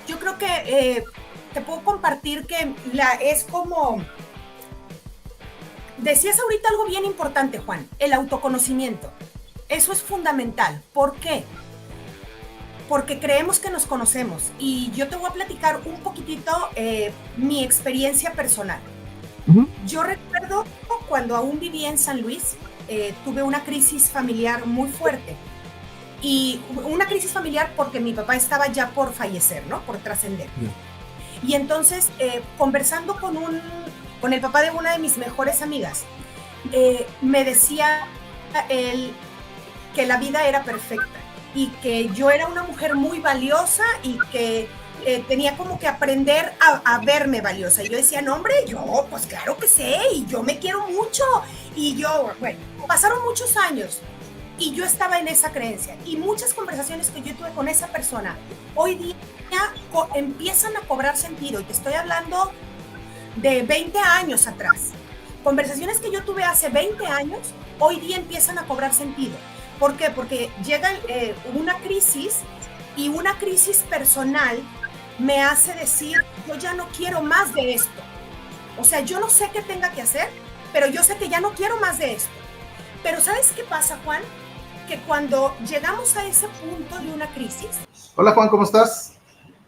Yo creo que te puedo compartir que es como... Decías ahorita algo bien importante, Juan, el autoconocimiento. Eso es fundamental. ¿Por qué? Porque creemos que nos conocemos. Y yo te voy a platicar un poquitito mi experiencia personal. Ujú. Yo recuerdo cuando aún vivía en San Luis, tuve una crisis familiar muy fuerte. Y una crisis familiar porque mi papá estaba ya por fallecer, ¿no? Por trascender. Bien. Y entonces, conversando con el papá de una de mis mejores amigas, me decía él que la vida era perfecta y que yo era una mujer muy valiosa y que tenía como que aprender a verme valiosa. Y yo decía, no, hombre, yo, pues claro que sé, y yo me quiero mucho. Y yo, bueno, pasaron muchos años y yo estaba en esa creencia. Y muchas conversaciones que yo tuve con esa persona, hoy día empiezan a cobrar sentido. Y te estoy hablando de 20 años atrás. Conversaciones que yo tuve hace 20 años, hoy día empiezan a cobrar sentido. ¿Por qué? Porque llega una crisis y una crisis personal me hace decir, yo ya no quiero más de esto. O sea, yo no sé qué tenga que hacer, pero yo sé que ya no quiero más de esto. Pero ¿sabes qué pasa, Juan? Que cuando llegamos a ese punto de una crisis... Hola Juan, ¿cómo estás?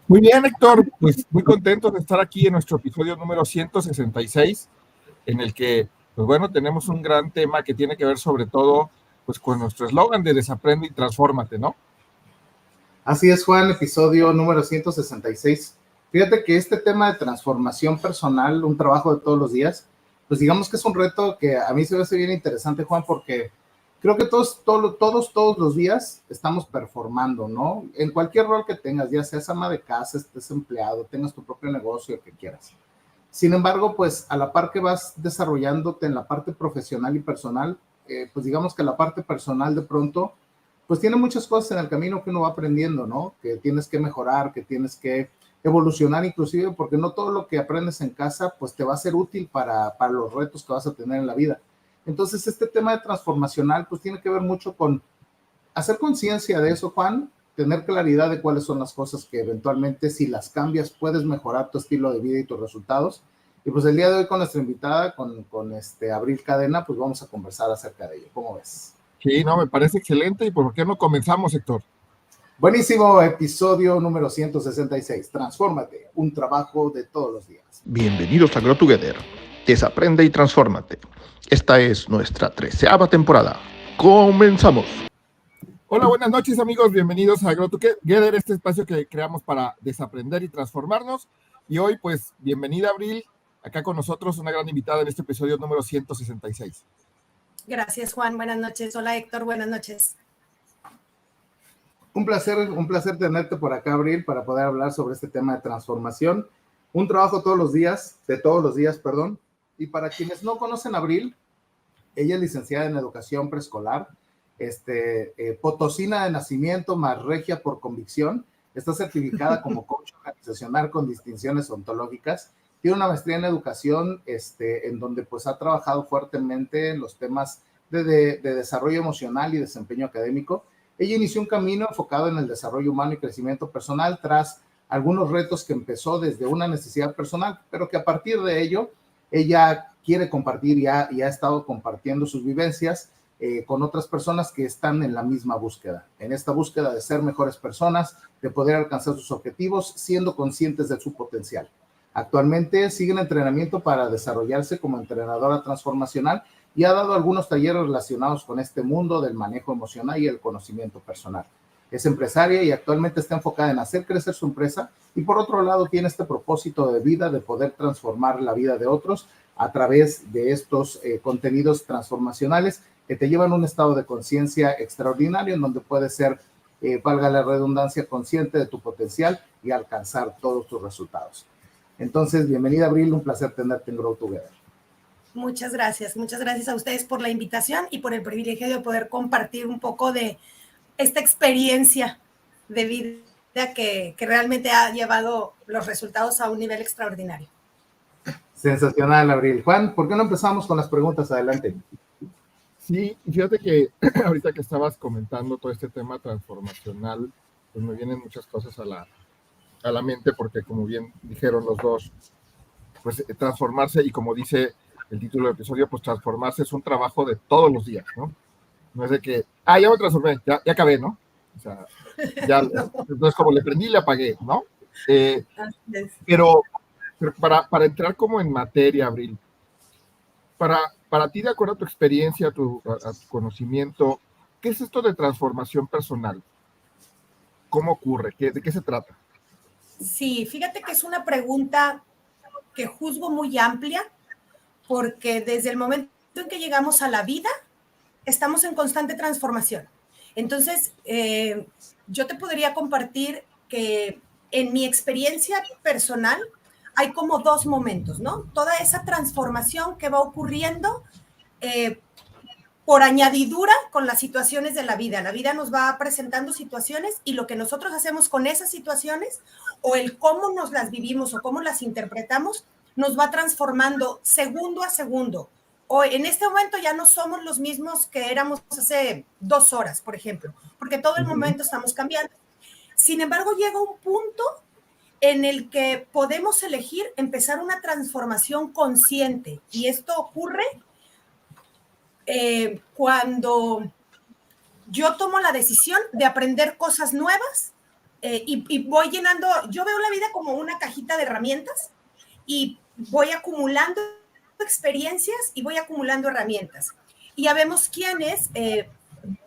Muy bien, Héctor, pues muy contentos de estar aquí en nuestro episodio número 166, en el que, pues bueno, tenemos un gran tema que tiene que ver sobre todo, pues con nuestro eslogan de desaprende y transfórmate, ¿no? Así es, Juan, episodio número 166. Fíjate que este tema de transformación personal, un trabajo de todos los días, pues digamos que es un reto que a mí se me hace bien interesante, Juan, porque creo que todos los días estamos performando, ¿no? En cualquier rol que tengas, ya seas ama de casa, estés empleado, tengas tu propio negocio, lo que quieras. Sin embargo, pues a la par que vas desarrollándote en la parte profesional y personal, pues digamos que la parte personal de pronto, pues tiene muchas cosas en el camino que uno va aprendiendo, ¿no? Que tienes que mejorar, que tienes que evolucionar inclusive, porque no todo lo que aprendes en casa, pues te va a ser útil para los retos que vas a tener en la vida. Entonces, este tema de transformacional, pues tiene que ver mucho con hacer conciencia de eso, Juan, tener claridad de cuáles son las cosas que eventualmente si las cambias puedes mejorar tu estilo de vida y tus resultados. Y pues el día de hoy con nuestra invitada, con Abril Cadena, pues vamos a conversar acerca de ello. ¿Cómo ves? Sí, no, me parece excelente. ¿Y por qué no comenzamos, Héctor? Buenísimo, episodio número 166. Transfórmate, un trabajo de todos los días. Bienvenidos a Grow Together. Desaprende y transfórmate. Esta es nuestra 13ª temporada. ¡Comenzamos! Hola, buenas noches, amigos. Bienvenidos a Grow Together, este espacio que creamos para desaprender y transformarnos. Y hoy, pues, bienvenida, Abril, acá con nosotros, una gran invitada en este episodio número 166. Gracias, Juan. Buenas noches. Hola, Héctor. Buenas noches. Un placer tenerte por acá, Abril, para poder hablar sobre este tema de transformación. Un trabajo todos los días, perdón. Y para quienes no conocen a Abril, ella es licenciada en educación preescolar, potosina de nacimiento, más regia por convicción. Está certificada como coach organizacional con distinciones ontológicas. Tiene una maestría en educación, en donde pues ha trabajado fuertemente en los temas de desarrollo emocional y desempeño académico. Ella inició un camino enfocado en el desarrollo humano y crecimiento personal tras algunos retos que empezó desde una necesidad personal, pero que a partir de ello ella quiere compartir y ha estado compartiendo sus vivencias con otras personas que están en la misma búsqueda, en esta búsqueda de ser mejores personas, de poder alcanzar sus objetivos, siendo conscientes de su potencial. Actualmente sigue en entrenamiento para desarrollarse como entrenadora transformacional y ha dado algunos talleres relacionados con este mundo del manejo emocional y el conocimiento personal. Es empresaria y actualmente está enfocada en hacer crecer su empresa y por otro lado tiene este propósito de vida de poder transformar la vida de otros a través de estos contenidos transformacionales que te llevan a un estado de conciencia extraordinario en donde puedes ser, valga la redundancia, consciente de tu potencial y alcanzar todos tus resultados. Entonces, bienvenida, Abril, un placer tenerte en Grow Together. Muchas gracias a ustedes por la invitación y por el privilegio de poder compartir un poco de esta experiencia de vida que realmente ha llevado los resultados a un nivel extraordinario. Sensacional, Abril. Juan, ¿por qué no empezamos con las preguntas? Adelante. Sí, fíjate que ahorita que estabas comentando todo este tema transformacional, pues me vienen muchas cosas a a la mente, porque como bien dijeron los dos, pues transformarse, y como dice el título del episodio, pues transformarse es un trabajo de todos los días, ¿no? No es de que, ya me transformé, ya acabé, ¿no? O sea, ya, No, entonces como le prendí, le apagué, ¿no? así es. Pero para entrar como en materia, Abril, para ti, de acuerdo a tu experiencia, a tu conocimiento, ¿qué es esto de transformación personal? ¿Cómo ocurre? ¿De qué se trata? Sí, fíjate que es una pregunta que juzgo muy amplia, porque desde el momento en que llegamos a la vida, estamos en constante transformación. Entonces, yo te podría compartir que en mi experiencia personal hay como dos momentos, ¿no? Toda esa transformación que va ocurriendo eh, por añadidura con las situaciones de la vida. La vida nos va presentando situaciones y lo que nosotros hacemos con esas situaciones o el cómo nos las vivimos o cómo las interpretamos nos va transformando segundo a segundo. O en este momento ya no somos los mismos que éramos hace 2 horas, por ejemplo, porque todo el momento estamos cambiando. Sin embargo, llega un punto en el que podemos elegir empezar una transformación consciente y esto ocurre cuando yo tomo la decisión de aprender cosas nuevas y voy llenando, yo veo la vida como una cajita de herramientas y voy acumulando experiencias y voy acumulando herramientas. Y ya vemos quiénes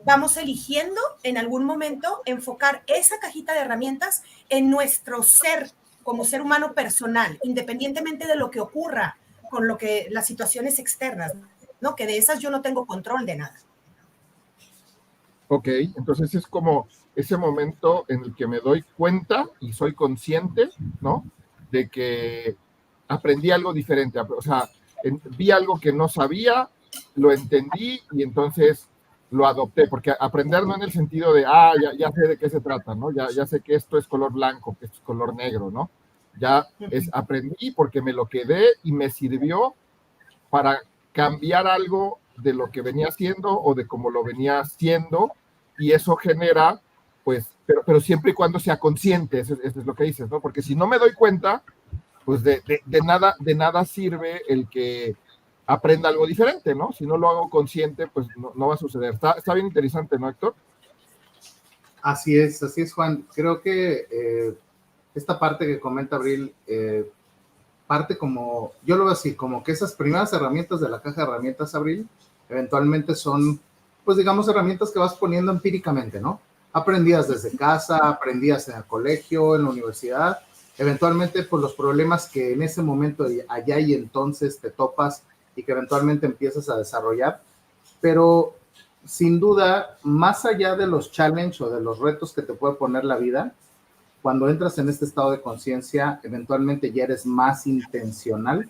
vamos eligiendo en algún momento enfocar esa cajita de herramientas en nuestro ser como ser humano personal, independientemente de lo que ocurra con lo que las situaciones externas, ¿no? Que de esas yo no tengo control de nada. Ok, entonces es como ese momento en el que me doy cuenta y soy consciente, ¿no? De que aprendí algo diferente, o sea, vi algo que no sabía, lo entendí y entonces lo adopté, porque aprender no en el sentido de, ya sé de qué se trata, ¿no? Ya sé que esto es color blanco, que esto es color negro, ¿no? Ya es aprendí porque me lo quedé y me sirvió para cambiar algo de lo que venía haciendo o de cómo lo venía haciendo, y eso genera, pues, pero siempre y cuando sea consciente, eso es lo que dices, ¿no? Porque si no me doy cuenta, pues de nada sirve el que aprenda algo diferente, ¿no? Si no lo hago consciente, pues no va a suceder. Está bien interesante, ¿no, Héctor? Así es, Juan. Creo que esta parte que comenta Abril, parte como, yo lo veo así, como que esas primeras herramientas de la caja de herramientas, Abril, eventualmente son, pues digamos, herramientas que vas poniendo empíricamente, ¿no? Aprendías desde casa, aprendías en el colegio, en la universidad, eventualmente pues los problemas que en ese momento allá y entonces te topas y que eventualmente empiezas a desarrollar, pero sin duda, más allá de los challenges o de los retos que te puede poner la vida, cuando entras en este estado de conciencia, eventualmente ya eres más intencional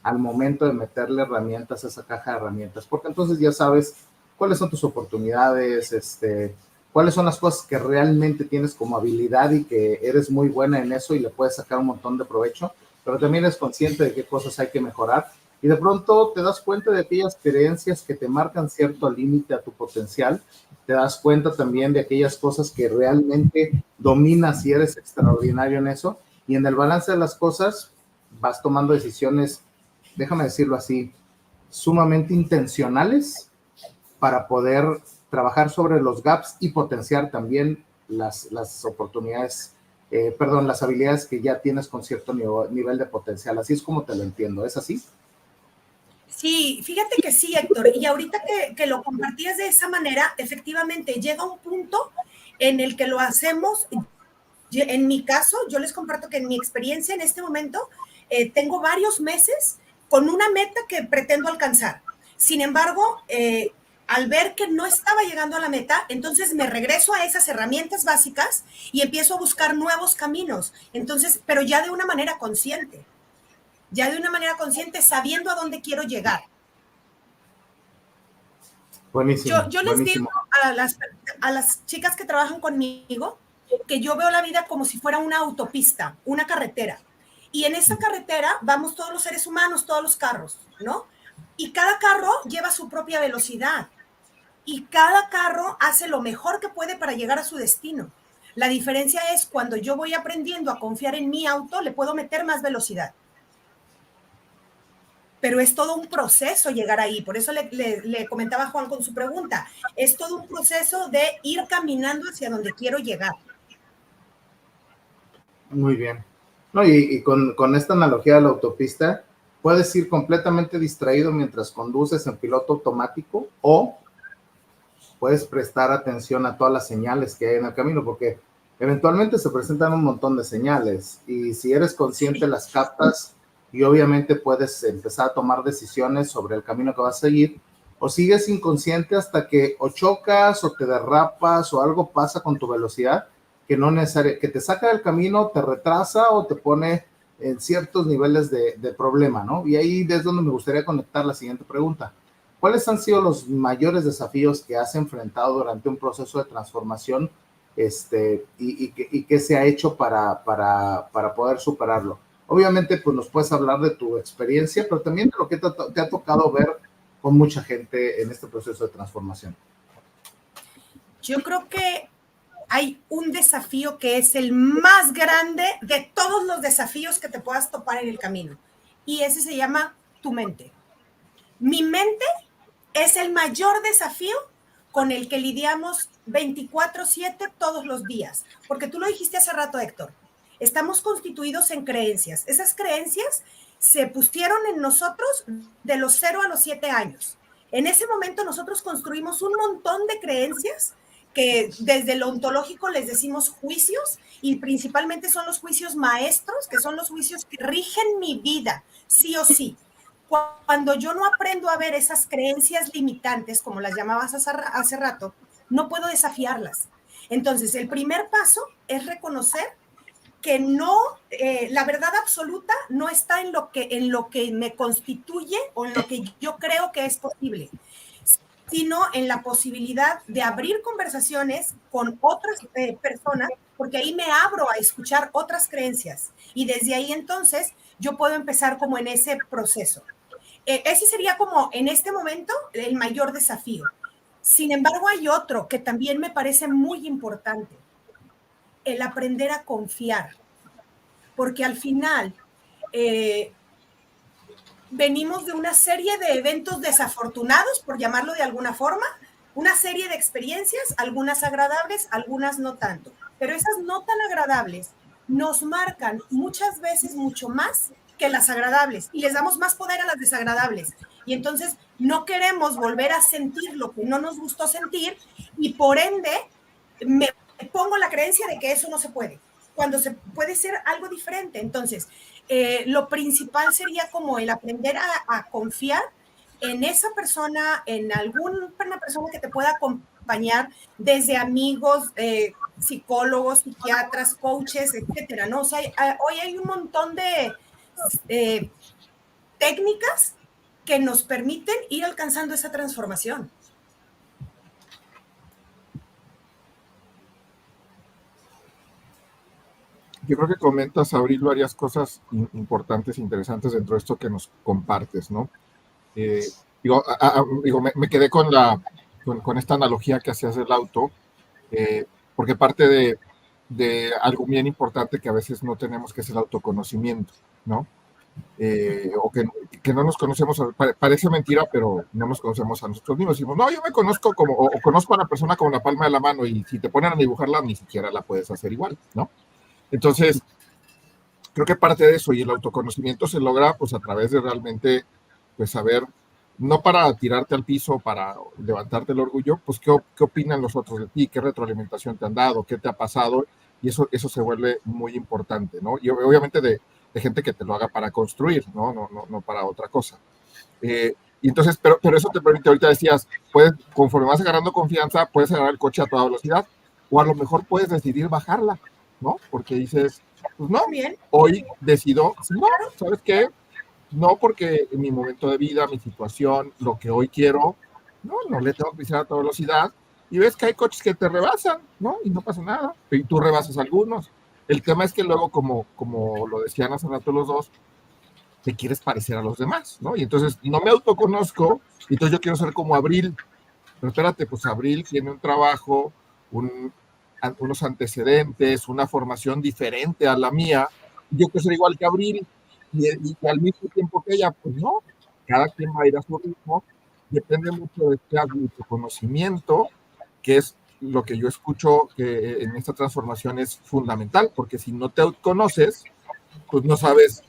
al momento de meterle herramientas a esa caja de herramientas, porque entonces ya sabes cuáles son tus oportunidades, cuáles son las cosas que realmente tienes como habilidad y que eres muy buena en eso y le puedes sacar un montón de provecho, pero también eres consciente de qué cosas hay que mejorar y de pronto te das cuenta de aquellas creencias que te marcan cierto límite a tu potencial, te das cuenta también de aquellas cosas que realmente dominas y eres extraordinario en eso, y en el balance de las cosas vas tomando decisiones, déjame decirlo así, sumamente intencionales para poder trabajar sobre los gaps y potenciar también las oportunidades, las habilidades que ya tienes con cierto nivel de potencial. Así es como te lo entiendo, ¿es así? Sí, fíjate que sí, Héctor. Y ahorita que lo compartías de esa manera, efectivamente llega un punto en el que lo hacemos. En mi caso, yo les comparto que en mi experiencia en este momento tengo varios meses con una meta que pretendo alcanzar. Sin embargo, al ver que no estaba llegando a la meta, entonces me regreso a esas herramientas básicas y empiezo a buscar nuevos caminos. Entonces, pero ya de una manera consciente, sabiendo a dónde quiero llegar. Buenísimo, Yo les digo buenísimo. a las chicas que trabajan conmigo que yo veo la vida como si fuera una autopista, una carretera. Y en esa carretera vamos todos los seres humanos, todos los carros, ¿no? Y cada carro lleva su propia velocidad. Y cada carro hace lo mejor que puede para llegar a su destino. La diferencia es cuando yo voy aprendiendo a confiar en mi auto, le puedo meter más velocidad. Pero es todo un proceso llegar ahí. Por eso le comentaba a Juan con su pregunta. Es todo un proceso de ir caminando hacia donde quiero llegar. Muy bien. No, y con esta analogía de la autopista, puedes ir completamente distraído mientras conduces en piloto automático o puedes prestar atención a todas las señales que hay en el camino, porque eventualmente se presentan un montón de señales y si eres consciente las captas y obviamente puedes empezar a tomar decisiones sobre el camino que vas a seguir, o sigues inconsciente hasta que o chocas o te derrapas o algo pasa con tu velocidad que no necesariamente, que te saca del camino, te retrasa o te pone en ciertos niveles de problema, ¿no? Y ahí es donde me gustaría conectar la siguiente pregunta. ¿Cuáles han sido los mayores desafíos que has enfrentado durante un proceso de transformación y qué se ha hecho para poder superarlo? Obviamente, pues nos puedes hablar de tu experiencia, pero también de lo que te ha tocado ver con mucha gente en este proceso de transformación. Yo creo que hay un desafío que es el más grande de todos los desafíos que te puedas topar en el camino, y ese se llama tu mente. Mi mente es el mayor desafío con el que lidiamos 24/7 todos los días, porque tú lo dijiste hace rato, Héctor, estamos constituidos en creencias. Esas creencias se pusieron en nosotros de los 0 a los 7 años. En ese momento nosotros construimos un montón de creencias que desde lo ontológico les decimos juicios, y principalmente son los juicios maestros, que son los juicios que rigen mi vida, sí o sí. Cuando yo no aprendo a ver esas creencias limitantes, como las llamabas hace rato, no puedo desafiarlas. Entonces, el primer paso es reconocer que no, la verdad absoluta no está en lo que me constituye o en lo que yo creo que es posible, sino en la posibilidad de abrir conversaciones con otras personas, porque ahí me abro a escuchar otras creencias y desde ahí entonces yo puedo empezar como en ese proceso. Ese sería como en este momento el mayor desafío. Sin embargo, hay otro que también me parece muy importante, el aprender a confiar, porque al final venimos de una serie de eventos desafortunados, por llamarlo de alguna forma, una serie de experiencias, algunas agradables, algunas no tanto, pero esas no tan agradables nos marcan muchas veces mucho más que las agradables y les damos más poder a las desagradables. Y entonces no queremos volver a sentir lo que no nos gustó sentir y por ende me pongo la creencia de que eso no se puede, cuando se puede ser algo diferente. Entonces, lo principal sería como el aprender a confiar en esa persona, en alguna persona que te pueda acompañar, desde amigos, psicólogos, psiquiatras, coaches, etcétera, ¿no? O sea, hoy hay un montón de técnicas que nos permiten ir alcanzando esa transformación. Yo creo que comentas, Abril, varias cosas importantes e interesantes dentro de esto que nos compartes, ¿no? Me quedé con esta analogía que hacías del auto, porque parte de algo bien importante que a veces no tenemos, que es el autoconocimiento, ¿no? O que no nos conocemos, parece mentira, pero no nos conocemos a nosotros mismos. Decimos, no, yo me conozco o conozco a la persona con la palma de la mano, y si te ponen a dibujarla, ni siquiera la puedes hacer igual, ¿no? Entonces, creo que parte de eso y el autoconocimiento se logra pues a través de realmente pues saber, no para tirarte al piso, para levantarte el orgullo, pues qué opinan los otros de ti, qué retroalimentación te han dado, qué te ha pasado, y eso se vuelve muy importante, ¿no? Y obviamente de gente que te lo haga para construir, no para otra cosa. Y entonces, pero eso te permite, ahorita decías, conforme vas agarrando confianza, puedes agarrar el coche a toda velocidad, o a lo mejor puedes decidir bajarla, ¿no? Porque dices, pues no, hoy decido, no, ¿sabes qué? No, porque en mi momento de vida, mi situación, lo que hoy quiero, no le tengo que pisar a toda velocidad, y ves que hay coches que te rebasan, ¿no? Y no pasa nada, y tú rebasas algunos. El tema es que luego, como lo decían hace rato los dos, te quieres parecer a los demás, ¿no? Y entonces no me autoconozco, y entonces yo quiero ser como Abril. Pero espérate, pues Abril tiene un trabajo, unos antecedentes, una formación diferente a la mía. Yo que soy igual que Abril y al mismo tiempo que ella, pues no, cada quien va a ir a su ritmo. Depende mucho de este autoconocimiento, que es lo que yo escucho que en esta transformación es fundamental, porque si no te conoces, pues no sabes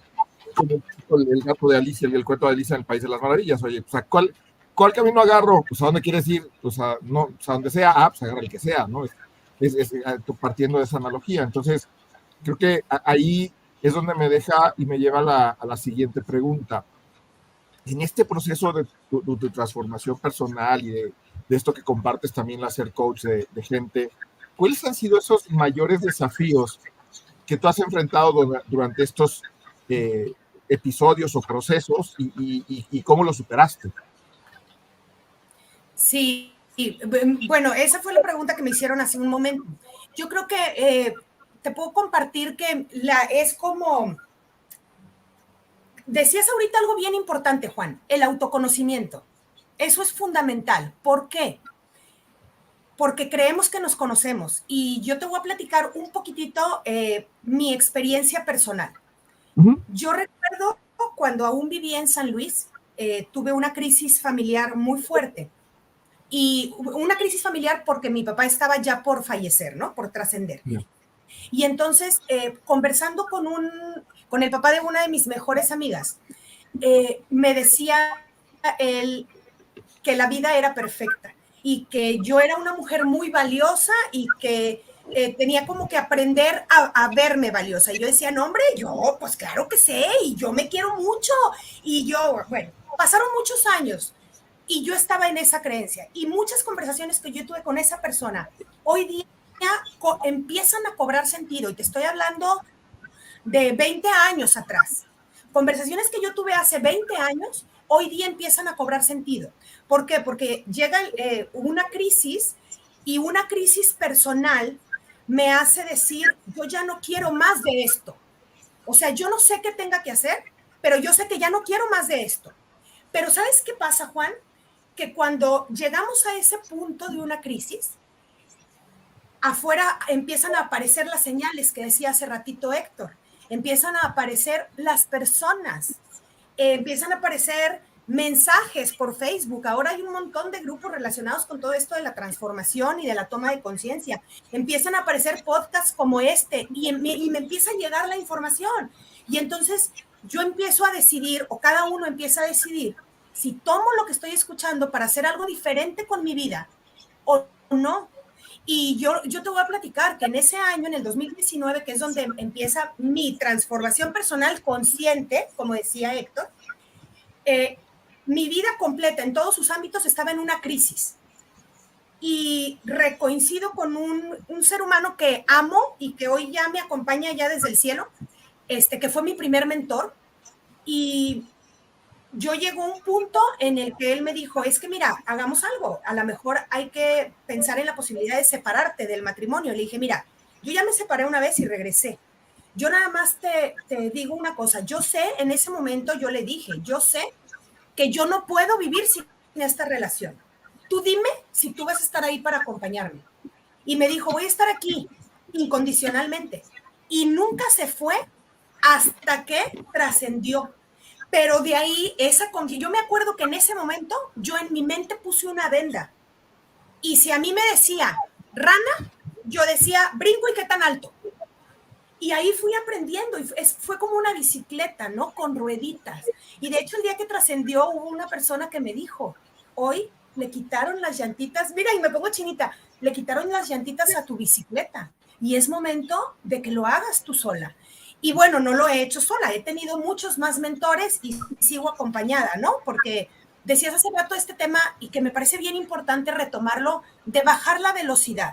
el gato de Alicia y el cuento de Alicia en el País de las Maravillas. Oye, pues ¿cuál camino agarro? Pues a dónde quieres ir, pues a donde sea, pues agarra el que sea, ¿no? Partiendo de esa analogía. Entonces, creo que ahí es donde me deja y me lleva a la siguiente pregunta. En este proceso de tu transformación personal y de esto que compartes también, la ser coach de gente, ¿cuáles han sido esos mayores desafíos que tú has enfrentado durante estos episodios o procesos y cómo los superaste? Sí, bueno, esa fue la pregunta que me hicieron hace un momento. Yo creo que te puedo compartir que es como, decías ahorita algo bien importante, Juan, el autoconocimiento. Eso es fundamental. ¿Por qué? Porque creemos que nos conocemos. Y yo te voy a platicar un poquitito mi experiencia personal. Yo recuerdo cuando aún vivía en San Luis, tuve una crisis familiar muy fuerte. Y una crisis familiar porque mi papá estaba ya por fallecer, ¿no? Por trascender. Yeah. Y entonces, conversando con el papá de una de mis mejores amigas, me decía él que la vida era perfecta y que yo era una mujer muy valiosa y que tenía como que aprender a verme valiosa. Y yo decía, no, hombre, yo, pues claro que sé, y yo me quiero mucho. Y yo, bueno, pasaron muchos años. Y yo estaba en esa creencia. Y muchas conversaciones que yo tuve con esa persona, hoy día empiezan a cobrar sentido. Y te estoy hablando de 20 años atrás. Conversaciones que yo tuve hace 20 años, hoy día empiezan a cobrar sentido. ¿Por qué? Porque llega una crisis y una crisis personal me hace decir, yo ya no quiero más de esto. O sea, yo no sé qué tenga que hacer, pero yo sé que ya no quiero más de esto. Pero ¿sabes qué pasa, Juan? Que cuando llegamos a ese punto de una crisis, afuera empiezan a aparecer las señales que decía hace ratito Héctor, empiezan a aparecer las personas, empiezan a aparecer mensajes por Facebook. Ahora hay un montón de grupos relacionados con todo esto de la transformación y de la toma de conciencia. Empiezan a aparecer podcasts como este y me empieza a llegar la información. Y entonces yo empiezo a decidir, o cada uno empieza a decidir, si tomo lo que estoy escuchando para hacer algo diferente con mi vida o no. Y yo te voy a platicar que en ese año, en el 2019, que es donde empieza mi transformación personal consciente, como decía Héctor, mi vida completa en todos sus ámbitos estaba en una crisis. Y recoincido con un ser humano que amo y que hoy ya me acompaña ya desde el cielo, que fue mi primer mentor. Y yo llegó a un punto en el que él me dijo, es que mira, hagamos algo, a lo mejor hay que pensar en la posibilidad de separarte del matrimonio. Le dije, mira, yo ya me separé una vez y regresé. Yo nada más te digo una cosa, yo sé, en ese momento yo le dije, yo sé que yo no puedo vivir sin esta relación. Tú dime si tú vas a estar ahí para acompañarme. Y me dijo, voy a estar aquí incondicionalmente. Y nunca se fue hasta que trascendió. Pero de ahí, yo me acuerdo que en ese momento yo en mi mente puse una venda. Y si a mí me decía rana, yo decía brinco y qué tan alto. Y ahí fui aprendiendo y fue como una bicicleta, ¿no? Con rueditas. Y de hecho el día que trascendió hubo una persona que me dijo, hoy le quitaron las llantitas, mira, y me pongo chinita, le quitaron las llantitas a tu bicicleta. Y es momento de que lo hagas tú sola. Y bueno, no lo he hecho sola, he tenido muchos más mentores y sigo acompañada, ¿no? Porque decías hace rato este tema y que me parece bien importante retomarlo, de bajar la velocidad.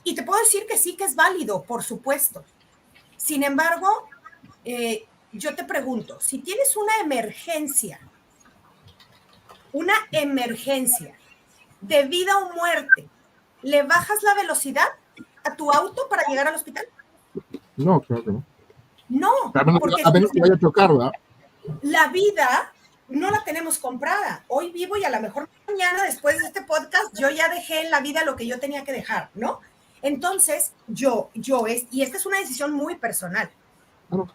Y te puedo decir que sí que es válido, por supuesto. Sin embargo, yo te pregunto, si tienes una emergencia de vida o muerte, ¿le bajas la velocidad a tu auto para llegar al hospital? No, claro que no. No, porque a menos que vaya a chocar, ¿verdad? La vida no la tenemos comprada. Hoy vivo y a lo mejor mañana, después de este podcast, yo ya dejé en la vida lo que yo tenía que dejar, ¿no? Entonces, y esta es una decisión muy personal. Claro.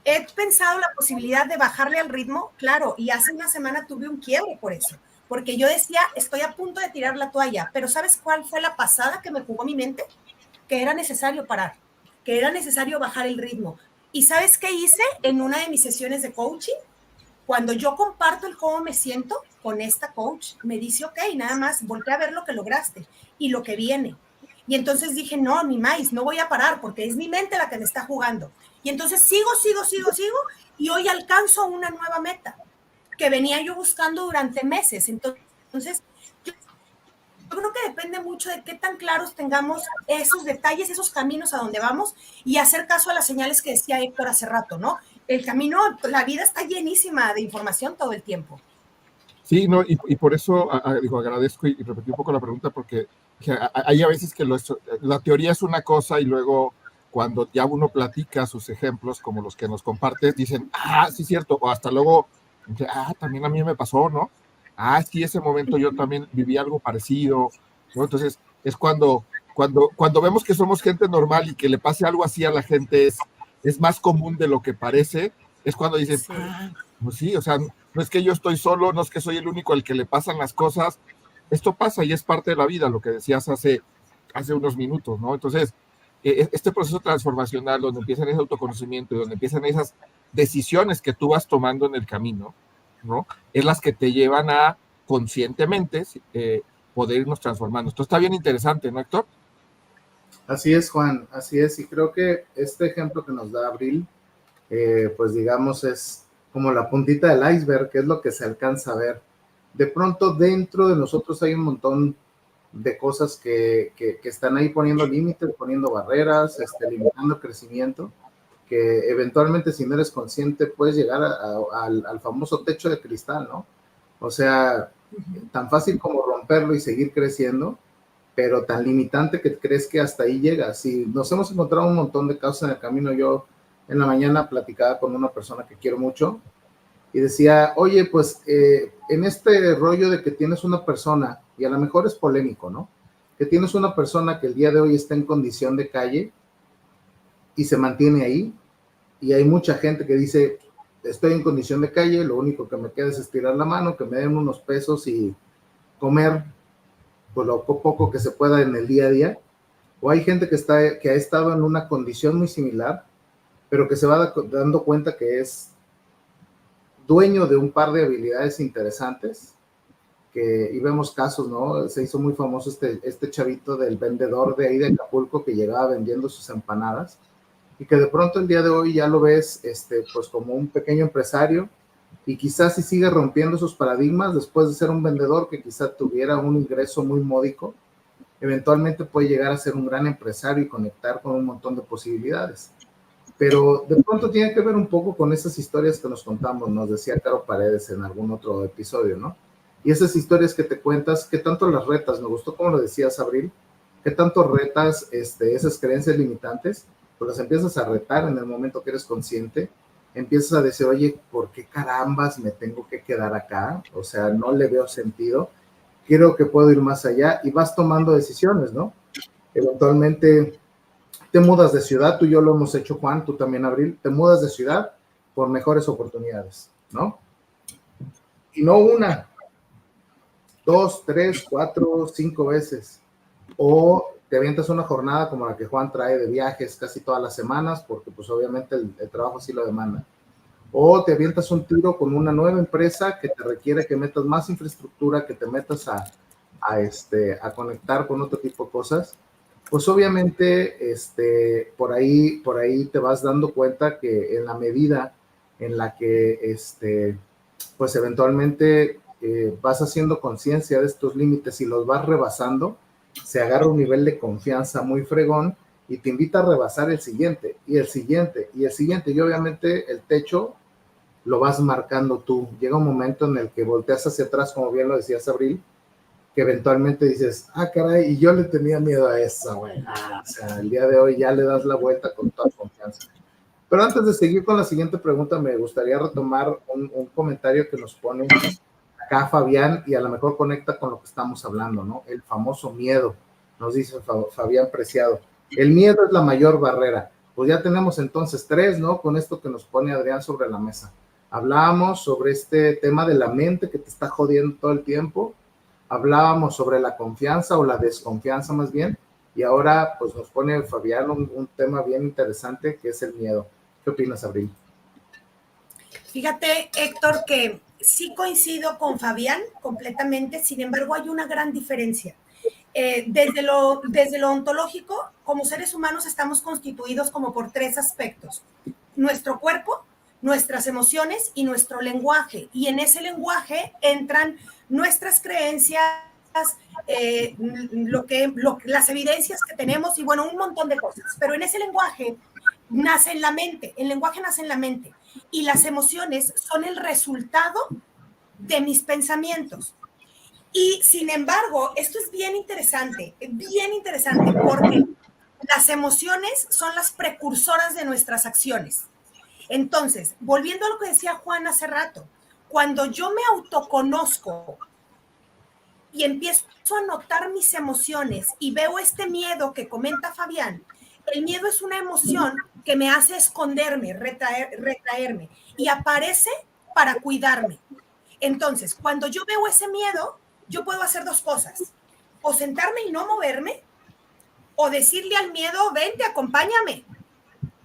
He pensado la posibilidad de bajarle al ritmo, claro, y hace una semana tuve un quiebre por eso, porque yo decía, estoy a punto de tirar la toalla, pero ¿sabes cuál fue la pasada que me jugó mi mente? Que era necesario parar, que era necesario bajar el ritmo. ¿Y sabes qué hice en una de mis sesiones de coaching? Cuando yo comparto el cómo me siento con esta coach, me dice, ok, nada más voltea a ver lo que lograste y lo que viene. Y entonces dije, no, ni más, no voy a parar porque es mi mente la que me está jugando. Y entonces sigo, y hoy alcanzo una nueva meta que venía yo buscando durante meses. Entonces, yo creo que depende mucho de qué tan claros tengamos esos detalles, esos caminos a donde vamos y hacer caso a las señales que decía Héctor hace rato, ¿no? El camino, la vida está llenísima de información todo el tiempo. Sí, no, y por eso digo, agradezco y repetí un poco la pregunta porque hay a veces que la teoría es una cosa y luego cuando ya uno platica sus ejemplos como los que nos compartes, dicen, sí, cierto, o hasta luego, también a mí me pasó, ¿no? Sí, ese momento yo también viví algo parecido, ¿no? Entonces, es cuando vemos que somos gente normal y que le pase algo así a la gente es más común de lo que parece, es cuando dicen, Sí. Pues sí, o sea, no es que yo estoy solo, no es que soy el único al que le pasan las cosas, esto pasa y es parte de la vida, lo que decías hace unos minutos, ¿no? Entonces, este proceso transformacional donde empiezan ese autoconocimiento y donde empiezan esas decisiones que tú vas tomando en el camino, ¿no? Es las que te llevan a conscientemente poder irnos transformando. Esto está bien interesante, ¿no, Héctor? Así es, Juan, así es, y creo que este ejemplo que nos da Abril, pues digamos es como la puntita del iceberg, que es lo que se alcanza a ver. De pronto dentro de nosotros hay un montón de cosas que están ahí poniendo límites, poniendo barreras, limitando el crecimiento, que eventualmente si no eres consciente puedes llegar al famoso techo de cristal, ¿no? O sea, tan fácil como romperlo y seguir creciendo, pero tan limitante que crees que hasta ahí llegas. Y nos hemos encontrado un montón de casos en el camino. Yo en la mañana platicaba con una persona que quiero mucho y decía, oye, pues en este rollo de que tienes una persona, y a lo mejor es polémico, ¿no? Que tienes una persona que el día de hoy está en condición de calle y se mantiene ahí, y hay mucha gente que dice, estoy en condición de calle, lo único que me queda es estirar la mano, que me den unos pesos y comer pues lo poco que se pueda en el día a día. O hay gente que ha estado en una condición muy similar, pero que se va dando cuenta que es dueño de un par de habilidades interesantes, y vemos casos, ¿no? Se hizo muy famoso este chavito del vendedor de ahí de Acapulco que llegaba vendiendo sus empanadas y que de pronto el día de hoy ya lo ves pues como un pequeño empresario, y quizás si sigue rompiendo esos paradigmas después de ser un vendedor que quizás tuviera un ingreso muy módico, eventualmente puede llegar a ser un gran empresario y conectar con un montón de posibilidades. Pero de pronto tiene que ver un poco con esas historias que nos contamos, nos decía Caro Paredes en algún otro episodio, ¿no? Y esas historias que te cuentas, ¿qué tanto las retas? Me gustó como lo decías, Abril, ¿qué tanto retas esas creencias limitantes? Pues las empiezas a retar en el momento que eres consciente, empiezas a decir, oye, ¿por qué carambas me tengo que quedar acá? O sea, no le veo sentido, creo que puedo ir más allá, y vas tomando decisiones, ¿no? Eventualmente te mudas de ciudad, tú y yo lo hemos hecho, Juan, tú también, Abril, te mudas de ciudad por mejores oportunidades, ¿no? Y no una, 2, 3, 4, 5 veces. O te avientas una jornada como la que Juan trae de viajes casi todas las semanas, porque pues obviamente el trabajo sí lo demanda. O te avientas un tiro con una nueva empresa que te requiere que metas más infraestructura, que te metas a conectar con otro tipo de cosas. Pues obviamente por ahí te vas dando cuenta que en la medida en la que pues eventualmente vas haciendo conciencia de estos límites y los vas rebasando, se agarra un nivel de confianza muy fregón y te invita a rebasar el siguiente y el siguiente y el siguiente, y obviamente el techo lo vas marcando tú. Llega un momento en el que volteas hacia atrás, como bien lo decías, Abril, que eventualmente dices, caray, y yo le tenía miedo a esa, güey. O sea, el día de hoy ya le das la vuelta con toda confianza. Pero antes de seguir con la siguiente pregunta, me gustaría retomar un comentario que nos pone acá Fabián, y a lo mejor conecta con lo que estamos hablando, ¿no? El famoso miedo, nos dice Fabián Preciado. El miedo es la mayor barrera. Pues ya tenemos entonces 3, ¿no? Con esto que nos pone Adrián sobre la mesa. Hablábamos sobre este tema de la mente que te está jodiendo todo el tiempo. Hablábamos sobre la confianza o la desconfianza más bien. Y ahora pues nos pone Fabián un tema bien interesante que es el miedo. ¿Qué opinas, Abril? Fíjate, Héctor, que sí coincido con Fabián completamente, sin embargo hay una gran diferencia. Desde lo ontológico, como seres humanos estamos constituidos como por 3 aspectos. Nuestro cuerpo, nuestras emociones y nuestro lenguaje. Y en ese lenguaje entran nuestras creencias, las evidencias que tenemos y bueno, un montón de cosas. Pero en ese lenguaje nace en la mente, el lenguaje nace en la mente. Y las emociones son el resultado de mis pensamientos. Y sin embargo, esto es bien interesante, porque las emociones son las precursoras de nuestras acciones. Entonces, volviendo a lo que decía Juan hace rato, cuando yo me autoconozco y empiezo a notar mis emociones y veo este miedo que comenta Fabián, el miedo es una emoción que me hace esconderme, retraerme y aparece para cuidarme. Entonces, cuando yo veo ese miedo, yo puedo hacer 2 cosas. O sentarme y no moverme, o decirle al miedo, vente, acompáñame,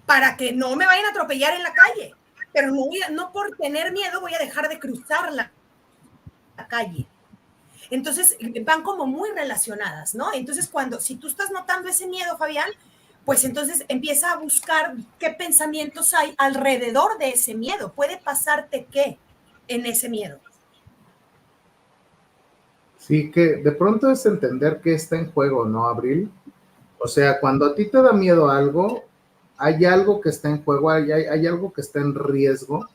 para que no me vayan a atropellar en la calle. Pero no por tener miedo voy a dejar de cruzar la calle. Entonces, van como muy relacionadas, ¿no? Entonces, si tú estás notando ese miedo, Fabián, pues entonces empieza a buscar qué pensamientos hay alrededor de ese miedo. ¿Puede pasarte qué en ese miedo? Sí, que de pronto es entender qué está en juego, ¿no, Abril? O sea, cuando a ti te da miedo algo, hay algo que está en juego, hay algo que está en riesgo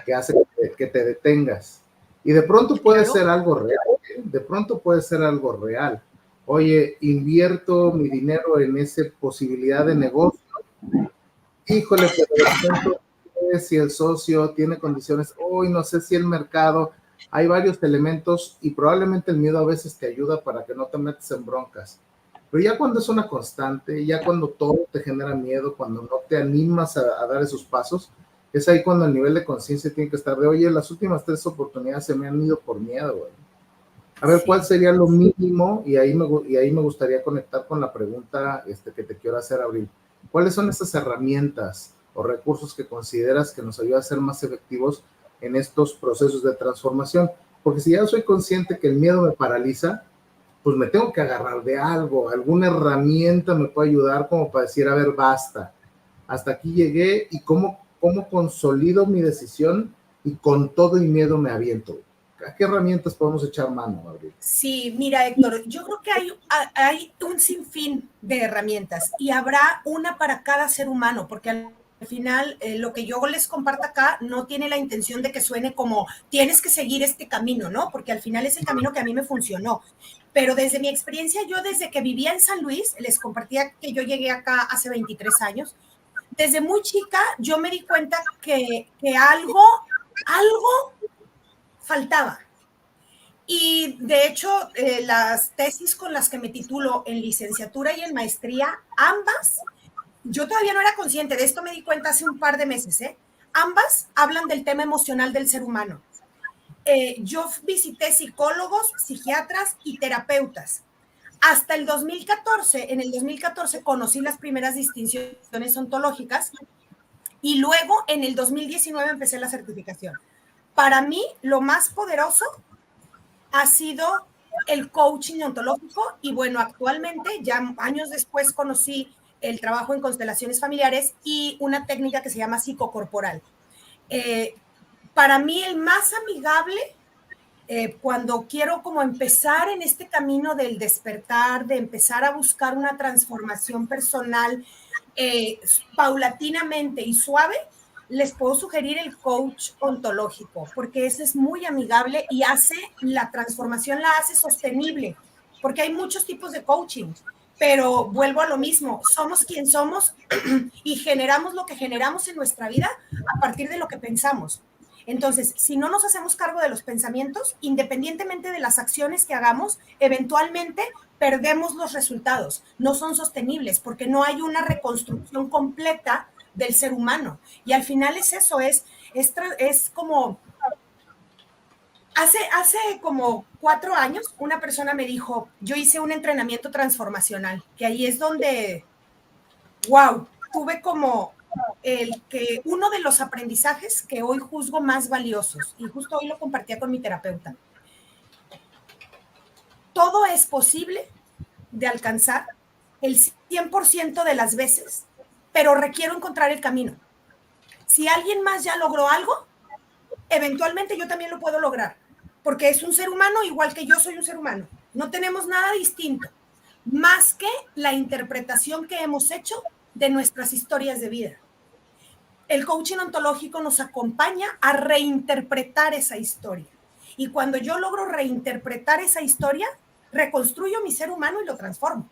que hace que te detengas. Y de pronto puede ser algo real, ¿eh? De pronto puede ser algo real. Oye, invierto mi dinero en esa posibilidad de negocio. Híjole, pero de pronto si el socio tiene condiciones, hoy no sé si el mercado, hay varios elementos y probablemente el miedo a veces te ayuda para que no te metas en broncas. Pero ya cuando es una constante, ya cuando todo te genera miedo, cuando no te animas a dar esos pasos, es ahí cuando el nivel de conciencia tiene que estar de, oye, las últimas 3 oportunidades se me han ido por miedo, güey. A ver, ¿cuál sería lo mínimo? Y ahí me gustaría conectar con la pregunta que te quiero hacer, Abril. ¿Cuáles son esas herramientas o recursos que consideras que nos ayudan a ser más efectivos en estos procesos de transformación? Porque si ya soy consciente que el miedo me paraliza, pues me tengo que agarrar de algo, alguna herramienta me puede ayudar como para decir, a ver, basta, hasta aquí llegué y cómo consolido mi decisión y con todo y miedo me aviento. ¿A qué herramientas podemos echar mano, Gabriel? Sí, mira, Héctor, yo creo que hay un sinfín de herramientas y habrá una para cada ser humano, porque al final lo que yo les comparto acá no tiene la intención de que suene como tienes que seguir este camino, ¿no? Porque al final es el camino que a mí me funcionó. Pero desde mi experiencia, yo desde que vivía en San Luis, les compartía que yo llegué acá hace 23 años, desde muy chica yo me di cuenta que algo faltaba. Y de hecho, las tesis con las que me titulo en licenciatura y en maestría, ambas, yo todavía no era consciente de esto, me di cuenta hace un par de meses, ambas hablan del tema emocional del ser humano. Yo visité psicólogos, psiquiatras y terapeutas. Hasta el 2014, en el 2014 conocí las primeras distinciones ontológicas y luego en el 2019 empecé la certificación. Para mí, lo más poderoso ha sido el coaching ontológico y bueno, actualmente, ya años después conocí el trabajo en constelaciones familiares y una técnica que se llama psicocorporal. Para mí el más amigable, cuando quiero como empezar en este camino del despertar, de empezar a buscar una transformación personal paulatinamente y suave, les puedo sugerir el coach ontológico, porque ese es muy amigable y hace la transformación, la hace sostenible, porque hay muchos tipos de coaching, pero vuelvo a lo mismo, somos quien somos y generamos lo que generamos en nuestra vida a partir de lo que pensamos. Entonces, si no nos hacemos cargo de los pensamientos, independientemente de las acciones que hagamos, eventualmente perdemos los resultados, no son sostenibles porque no hay una reconstrucción completa del ser humano. Y al final es eso, es como... Hace como 4 años una persona me dijo, yo hice un entrenamiento transformacional, que ahí es donde, wow, tuve como uno de los aprendizajes que hoy juzgo más valiosos, y justo hoy lo compartía con mi terapeuta. Todo es posible de alcanzar el 100% de las veces, pero requiero encontrar el camino. Si alguien más ya logró algo, eventualmente yo también lo puedo lograr, porque es un ser humano igual que yo soy un ser humano. No tenemos nada distinto, más que la interpretación que hemos hecho de nuestras historias de vida. El coaching ontológico nos acompaña a reinterpretar esa historia. Y cuando yo logro reinterpretar esa historia, reconstruyo mi ser humano y lo transformo.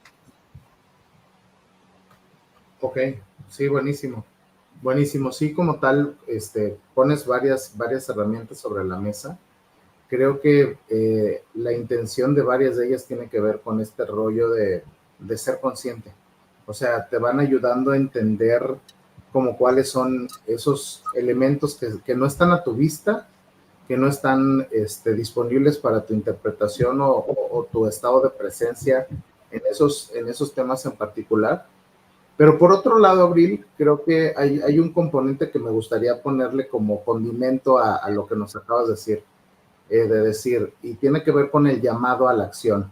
Ok, sí, buenísimo. Buenísimo, sí, como tal, pones varias herramientas sobre la mesa. Creo que la intención de varias de ellas tiene que ver con este rollo de ser consciente. O sea, te van ayudando a entender como cuáles son esos elementos que no están a tu vista, que no están disponibles para tu interpretación o tu estado de presencia en esos temas en particular. Pero por otro lado, Abril, creo que hay un componente que me gustaría ponerle como condimento a lo que nos acabas de decir, y tiene que ver con el llamado a la acción.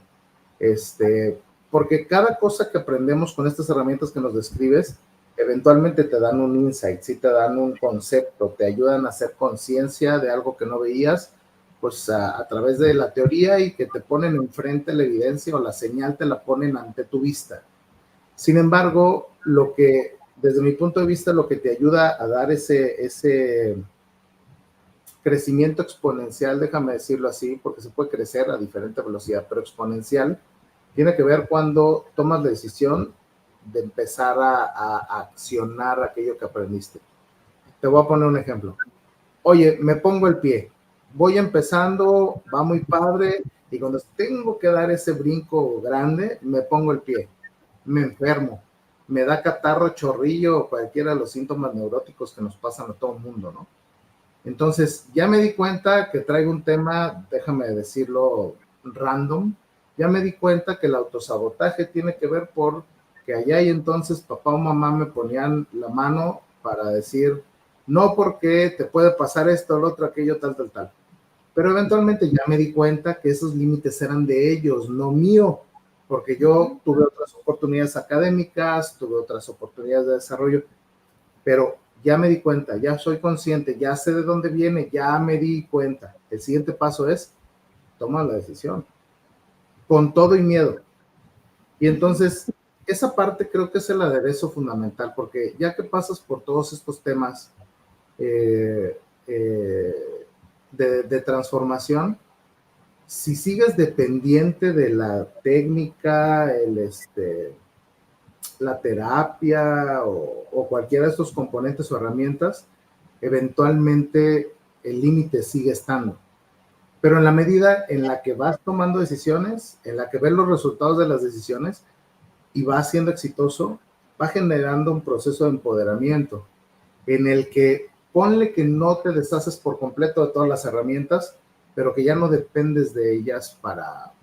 Porque cada cosa que aprendemos con estas herramientas que nos describes, eventualmente te dan un insight, sí te dan un concepto, te ayudan a hacer conciencia de algo que no veías, pues a través de la teoría, y que te ponen enfrente la evidencia o la señal te la ponen ante tu vista. Sin embargo, desde mi punto de vista, lo que te ayuda a dar ese crecimiento exponencial, déjame decirlo así, porque se puede crecer a diferente velocidad, pero exponencial, tiene que ver cuando tomas la decisión de empezar a accionar aquello que aprendiste. Te voy a poner un ejemplo. Oye, me pongo el pie, voy empezando, va muy padre, y cuando tengo que dar ese brinco grande, me pongo el pie. Me enfermo, me da catarro, chorrillo o cualquiera de los síntomas neuróticos que nos pasan a todo el mundo, ¿no? Entonces, ya me di cuenta que traigo un tema, déjame decirlo, random. Ya me di cuenta que el autosabotaje tiene que ver porque allá y entonces papá o mamá me ponían la mano para decir, no, porque te puede pasar esto, lo otro, aquello, tal. Pero eventualmente ya me di cuenta que esos límites eran de ellos, no mío, porque yo tuve otras oportunidades académicas, tuve otras oportunidades de desarrollo, pero ya me di cuenta, ya soy consciente, ya sé de dónde viene, ya me di cuenta. El siguiente paso es tomar la decisión, con todo y miedo. Y entonces, esa parte creo que es el aderezo fundamental, porque ya que pasas por todos estos temas de transformación, si sigues dependiente de la técnica, la terapia o cualquiera de estos componentes o herramientas, eventualmente el límite sigue estando. Pero en la medida en la que vas tomando decisiones, en la que ves los resultados de las decisiones y vas siendo exitoso, va generando un proceso de empoderamiento en el que ponle que no te deshaces por completo de todas las herramientas, pero que ya no dependes de ellas para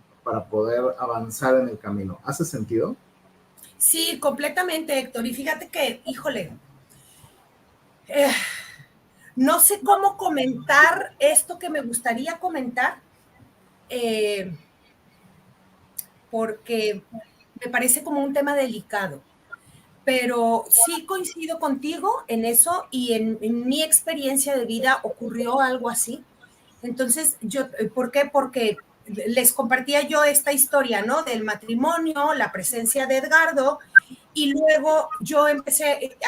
poder avanzar en el camino. ¿Hace sentido? Sí, completamente, Héctor. Y fíjate que, híjole, no sé cómo comentar esto que me gustaría comentar, porque me parece como un tema delicado. Pero sí coincido contigo en eso, y en mi experiencia de vida ocurrió algo así. Entonces, ¿por qué? Porque les compartía yo esta historia, ¿no? Del matrimonio, la presencia de Edgardo, y luego yo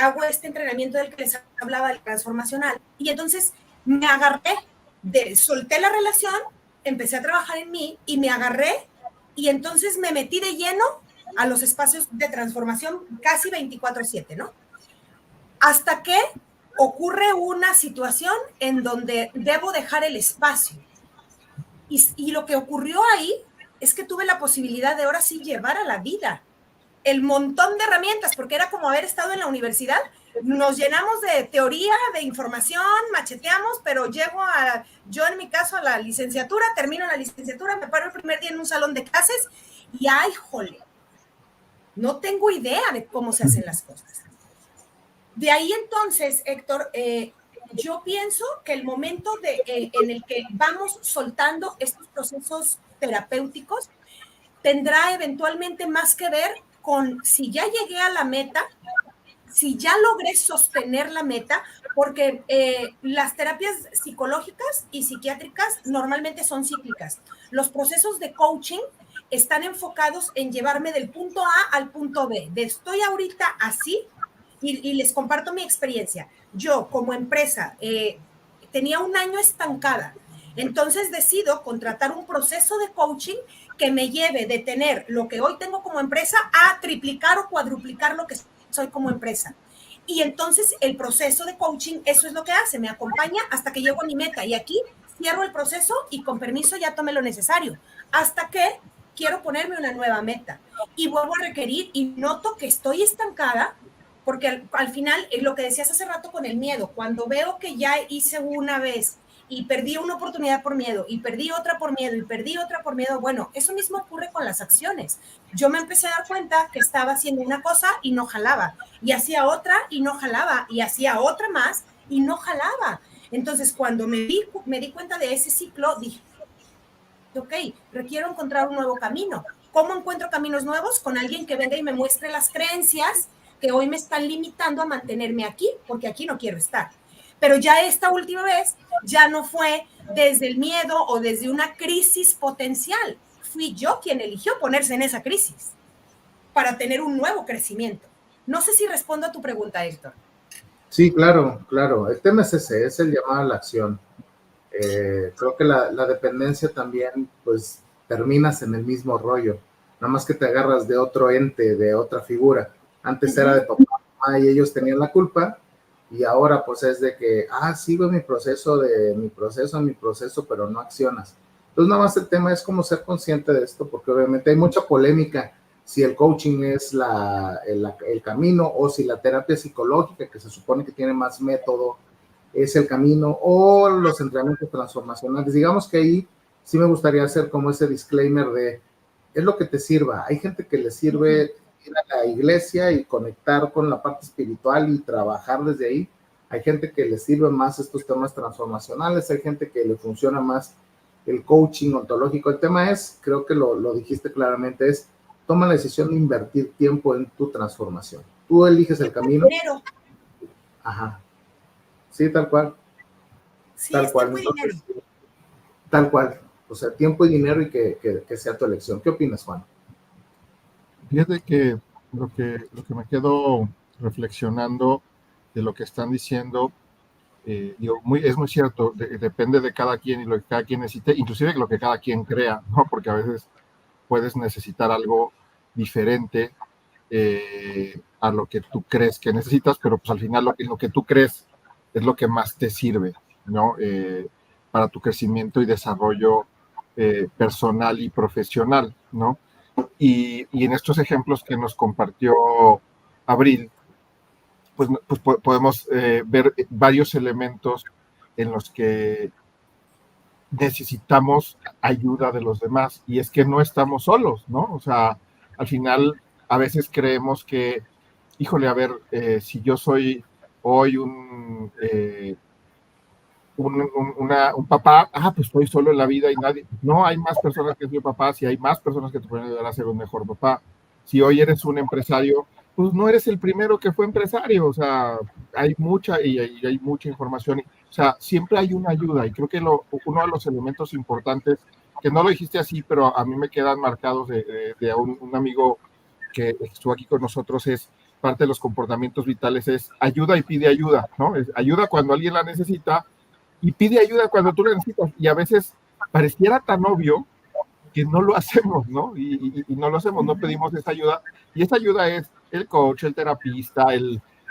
hago este entrenamiento del que les hablaba, del transformacional, y entonces me agarré, solté la relación, empecé a trabajar en mí, y me agarré, y entonces me metí de lleno a los espacios de transformación casi 24/7, ¿no? Hasta que ocurre una situación en donde debo dejar el espacio. Y lo que ocurrió ahí es que tuve la posibilidad de ahora sí llevar a la vida el montón de herramientas, porque era como haber estado en la universidad, nos llenamos de teoría, de información, macheteamos, pero yo en mi caso a la licenciatura, termino la licenciatura, me paro el primer día en un salón de clases y ¡ay, jole! No tengo idea de cómo se hacen las cosas. De ahí entonces, Héctor, yo pienso que el momento en el que vamos soltando estos procesos terapéuticos tendrá eventualmente más que ver con si ya llegué a la meta, si ya logré sostener la meta, porque las terapias psicológicas y psiquiátricas normalmente son cíclicas. Los procesos de coaching están enfocados en llevarme del punto A al punto B, de estoy ahorita así, y les comparto mi experiencia. Yo como empresa tenía un año estancada, entonces decido contratar un proceso de coaching que me lleve de tener lo que hoy tengo como empresa a triplicar o cuadruplicar lo que soy como empresa. Y entonces el proceso de coaching, eso es lo que hace, me acompaña hasta que llego a mi meta. Y aquí cierro el proceso y con permiso ya tomé lo necesario, hasta que quiero ponerme una nueva meta. Y vuelvo a requerir y noto que estoy estancada, porque al final, lo que decías hace rato con el miedo, cuando veo que ya hice una vez y perdí una oportunidad por miedo, y perdí otra por miedo, y perdí otra por miedo, bueno, eso mismo ocurre con las acciones. Yo me empecé a dar cuenta que estaba haciendo una cosa y no jalaba, y hacía otra y no jalaba, y hacía otra más y no jalaba. Entonces, cuando me di cuenta de ese ciclo, dije, ok, requiero encontrar un nuevo camino. ¿Cómo encuentro caminos nuevos? Con alguien que venga y me muestre las creencias que hoy me están limitando a mantenerme aquí, porque aquí no quiero estar. Pero ya esta última vez, ya no fue desde el miedo o desde una crisis potencial. Fui yo quien eligió ponerse en esa crisis para tener un nuevo crecimiento. No sé si respondo a tu pregunta, Héctor. Sí, claro, claro. El tema es ese, es el llamado a la acción. Creo que la dependencia también, pues, terminas en el mismo rollo. Nada más que te agarras de otro ente, de otra figura. Antes era de papá, mamá y ellos tenían la culpa, y ahora pues es de que, sigo mi proceso, pero no accionas. Entonces nada más el tema es como ser consciente de esto, porque obviamente hay mucha polémica si el coaching es el camino, o si la terapia psicológica, que se supone que tiene más método, es el camino, o los entrenamientos transformacionales. Digamos que ahí sí me gustaría hacer como ese disclaimer de, es lo que te sirva. Hay gente que le sirve ir a la iglesia y conectar con la parte espiritual y trabajar desde ahí. Hay gente que le sirve más estos temas transformacionales, hay gente que le funciona más el coaching ontológico. El tema es, creo que lo dijiste claramente, es toma la decisión de invertir tiempo en tu transformación. Tú eliges el camino. Dinero. Ajá. Sí, tal cual. Sí, tal cual. Tiempo y dinero. Tal cual. O sea, tiempo y dinero, y que sea tu elección. ¿Qué opinas, Juan? Fíjate que lo que me quedo reflexionando de lo que están diciendo, es muy cierto, depende de cada quien y lo que cada quien necesite, inclusive lo que cada quien crea, ¿no? Porque a veces puedes necesitar algo diferente a lo que tú crees que necesitas, pero pues al final lo que tú crees es lo que más te sirve, ¿no? Para tu crecimiento y desarrollo personal y profesional, ¿no? Y en estos ejemplos que nos compartió Abril, pues podemos ver varios elementos en los que necesitamos ayuda de los demás, y es que no estamos solos, ¿no? O sea, al final a veces creemos que, híjole, a ver, si yo soy hoy un papá, pues estoy solo en la vida y nadie, no, hay más personas que soy papá, si hay más personas que te pueden ayudar a ser un mejor papá. Si hoy eres un empresario, pues no eres el primero que fue empresario, o sea, hay mucha información, o sea, siempre hay una ayuda, y creo que uno de los elementos importantes, que no lo dijiste así, pero a mí me quedan marcados de un amigo que estuvo aquí con nosotros, es parte de los comportamientos vitales, es ayuda y pide ayuda, ¿no? Es ayuda cuando alguien la necesita, y pide ayuda cuando tú la necesitas, y a veces pareciera tan obvio que no lo hacemos, ¿no? Y no lo hacemos, no pedimos esa ayuda, y esa ayuda es el coach, el terapista,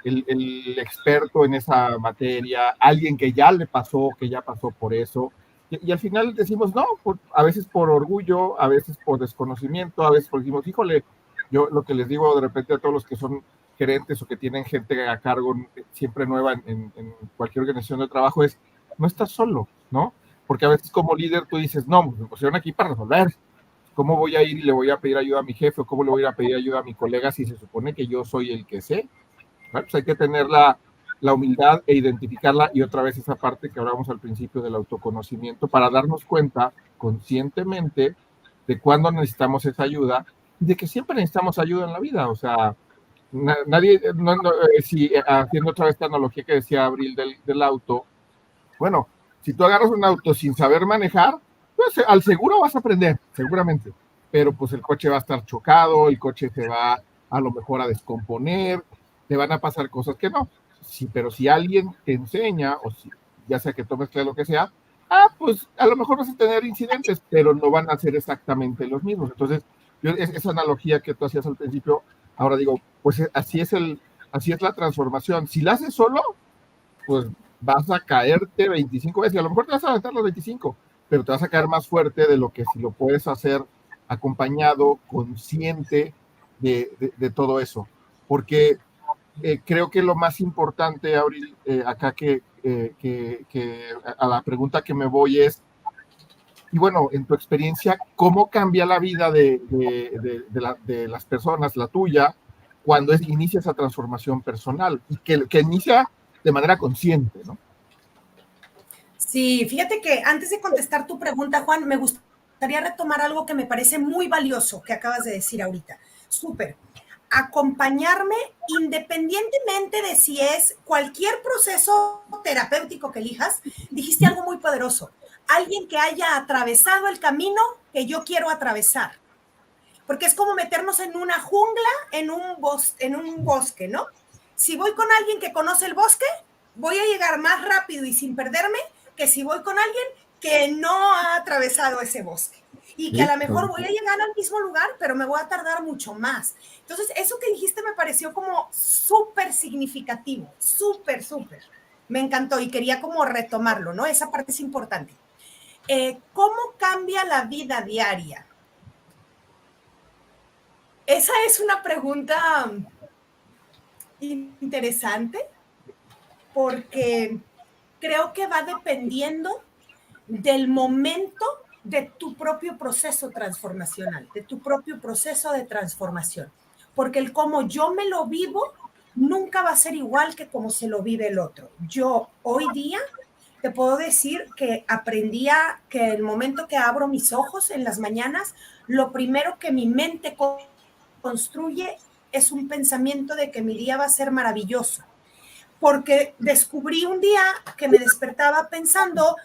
el experto en esa materia, alguien que ya le pasó, que ya pasó por eso, y al final decimos no, a veces por orgullo, a veces por desconocimiento, a veces porque decimos, híjole, yo lo que les digo de repente a todos los que son gerentes o que tienen gente a cargo siempre nueva en cualquier organización de trabajo es, no estás solo, ¿no? Porque a veces como líder tú dices, no, me pusieron aquí para resolver, ¿cómo voy a ir y le voy a pedir ayuda a mi jefe o cómo le voy a ir a pedir ayuda a mi colega si se supone que yo soy el que sé? Bueno, pues hay que tener la humildad e identificarla, y otra vez esa parte que hablábamos al principio del autoconocimiento para darnos cuenta conscientemente de cuándo necesitamos esa ayuda y de que siempre necesitamos ayuda en la vida. O sea, nadie, si haciendo otra vez esta analogía que decía Abril del auto, bueno, si tú agarras un auto sin saber manejar, pues al seguro vas a aprender, seguramente, pero pues el coche va a estar chocado, el coche se va a lo mejor a descomponer, te van a pasar cosas que no. Sí, pero si alguien te enseña, o si, ya sea que tomes clase lo que sea, pues a lo mejor vas a tener incidentes, pero no van a ser exactamente los mismos. Entonces, esa analogía que tú hacías al principio, ahora digo, pues así es la transformación. Si la haces solo, pues vas a caerte 25 veces, y a lo mejor te vas a aventar los 25, pero te vas a caer más fuerte de lo que si lo puedes hacer acompañado, consciente de todo eso. Porque creo que lo más importante, Abril, acá que a la pregunta que me voy es, y bueno, en tu experiencia, ¿cómo cambia la vida de las personas, la tuya, cuando inicia esa transformación personal y que inicia de manera consciente, ¿no? Sí, fíjate que antes de contestar tu pregunta, Juan, me gustaría retomar algo que me parece muy valioso que acabas de decir ahorita. Súper. Acompañarme independientemente de si es cualquier proceso terapéutico que elijas, dijiste algo muy poderoso. Alguien que haya atravesado el camino que yo quiero atravesar. Porque es como meternos en una jungla, en un bosque, ¿no? Si voy con alguien que conoce el bosque, voy a llegar más rápido y sin perderme que si voy con alguien que no ha atravesado ese bosque. Y que a lo mejor voy a llegar al mismo lugar, pero me voy a tardar mucho más. Entonces, eso que dijiste me pareció como súper significativo, súper. Me encantó y quería como retomarlo, ¿no? Esa parte es importante. ¿Cómo cambia la vida diaria? Esa es una pregunta interesante porque creo que va dependiendo del momento de tu propio proceso transformacional, de tu propio proceso de transformación. Porque el cómo yo me lo vivo nunca va a ser igual que como se lo vive el otro. Yo hoy día te puedo decir que aprendí que el momento que abro mis ojos en las mañanas, lo primero que mi mente construye es un pensamiento de que mi día va a ser maravilloso. Porque descubrí un día que me despertaba pensando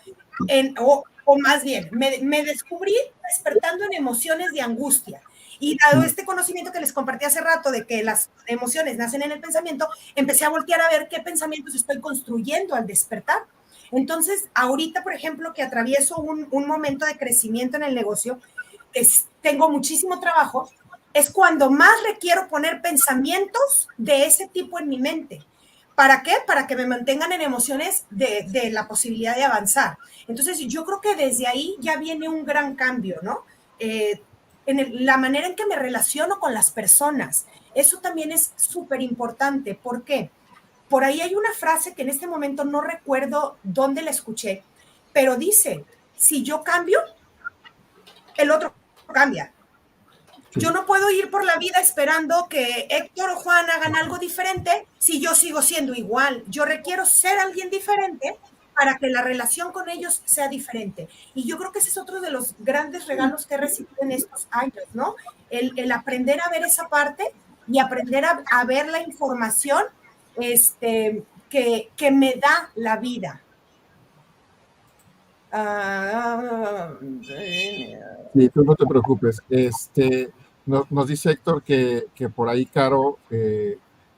o más bien, me descubrí despertando en emociones de angustia. Y dado este conocimiento que les compartí hace rato de que las emociones nacen en el pensamiento, empecé a voltear a ver qué pensamientos estoy construyendo al despertar. Entonces, ahorita, por ejemplo, que atravieso un momento de crecimiento en el negocio, tengo muchísimo trabajo, es cuando más requiero poner pensamientos de ese tipo en mi mente. ¿Para qué? Para que me mantengan en emociones de la posibilidad de avanzar. Entonces, yo creo que desde ahí ya viene un gran cambio, ¿no? La manera en que me relaciono con las personas. Eso también es súper importante. ¿Por qué? Por ahí hay una frase que en este momento no recuerdo dónde la escuché, pero dice, si yo cambio, el otro cambia. Yo no puedo ir por la vida esperando que Héctor o Juan hagan algo diferente si yo sigo siendo igual. Yo requiero ser alguien diferente para que la relación con ellos sea diferente. Y yo creo que ese es otro de los grandes regalos que he recibido en estos años, ¿no? El aprender a ver esa parte y aprender a ver la información que me da la vida. Sí, tú no te preocupes. Nos dice Héctor que por ahí Caro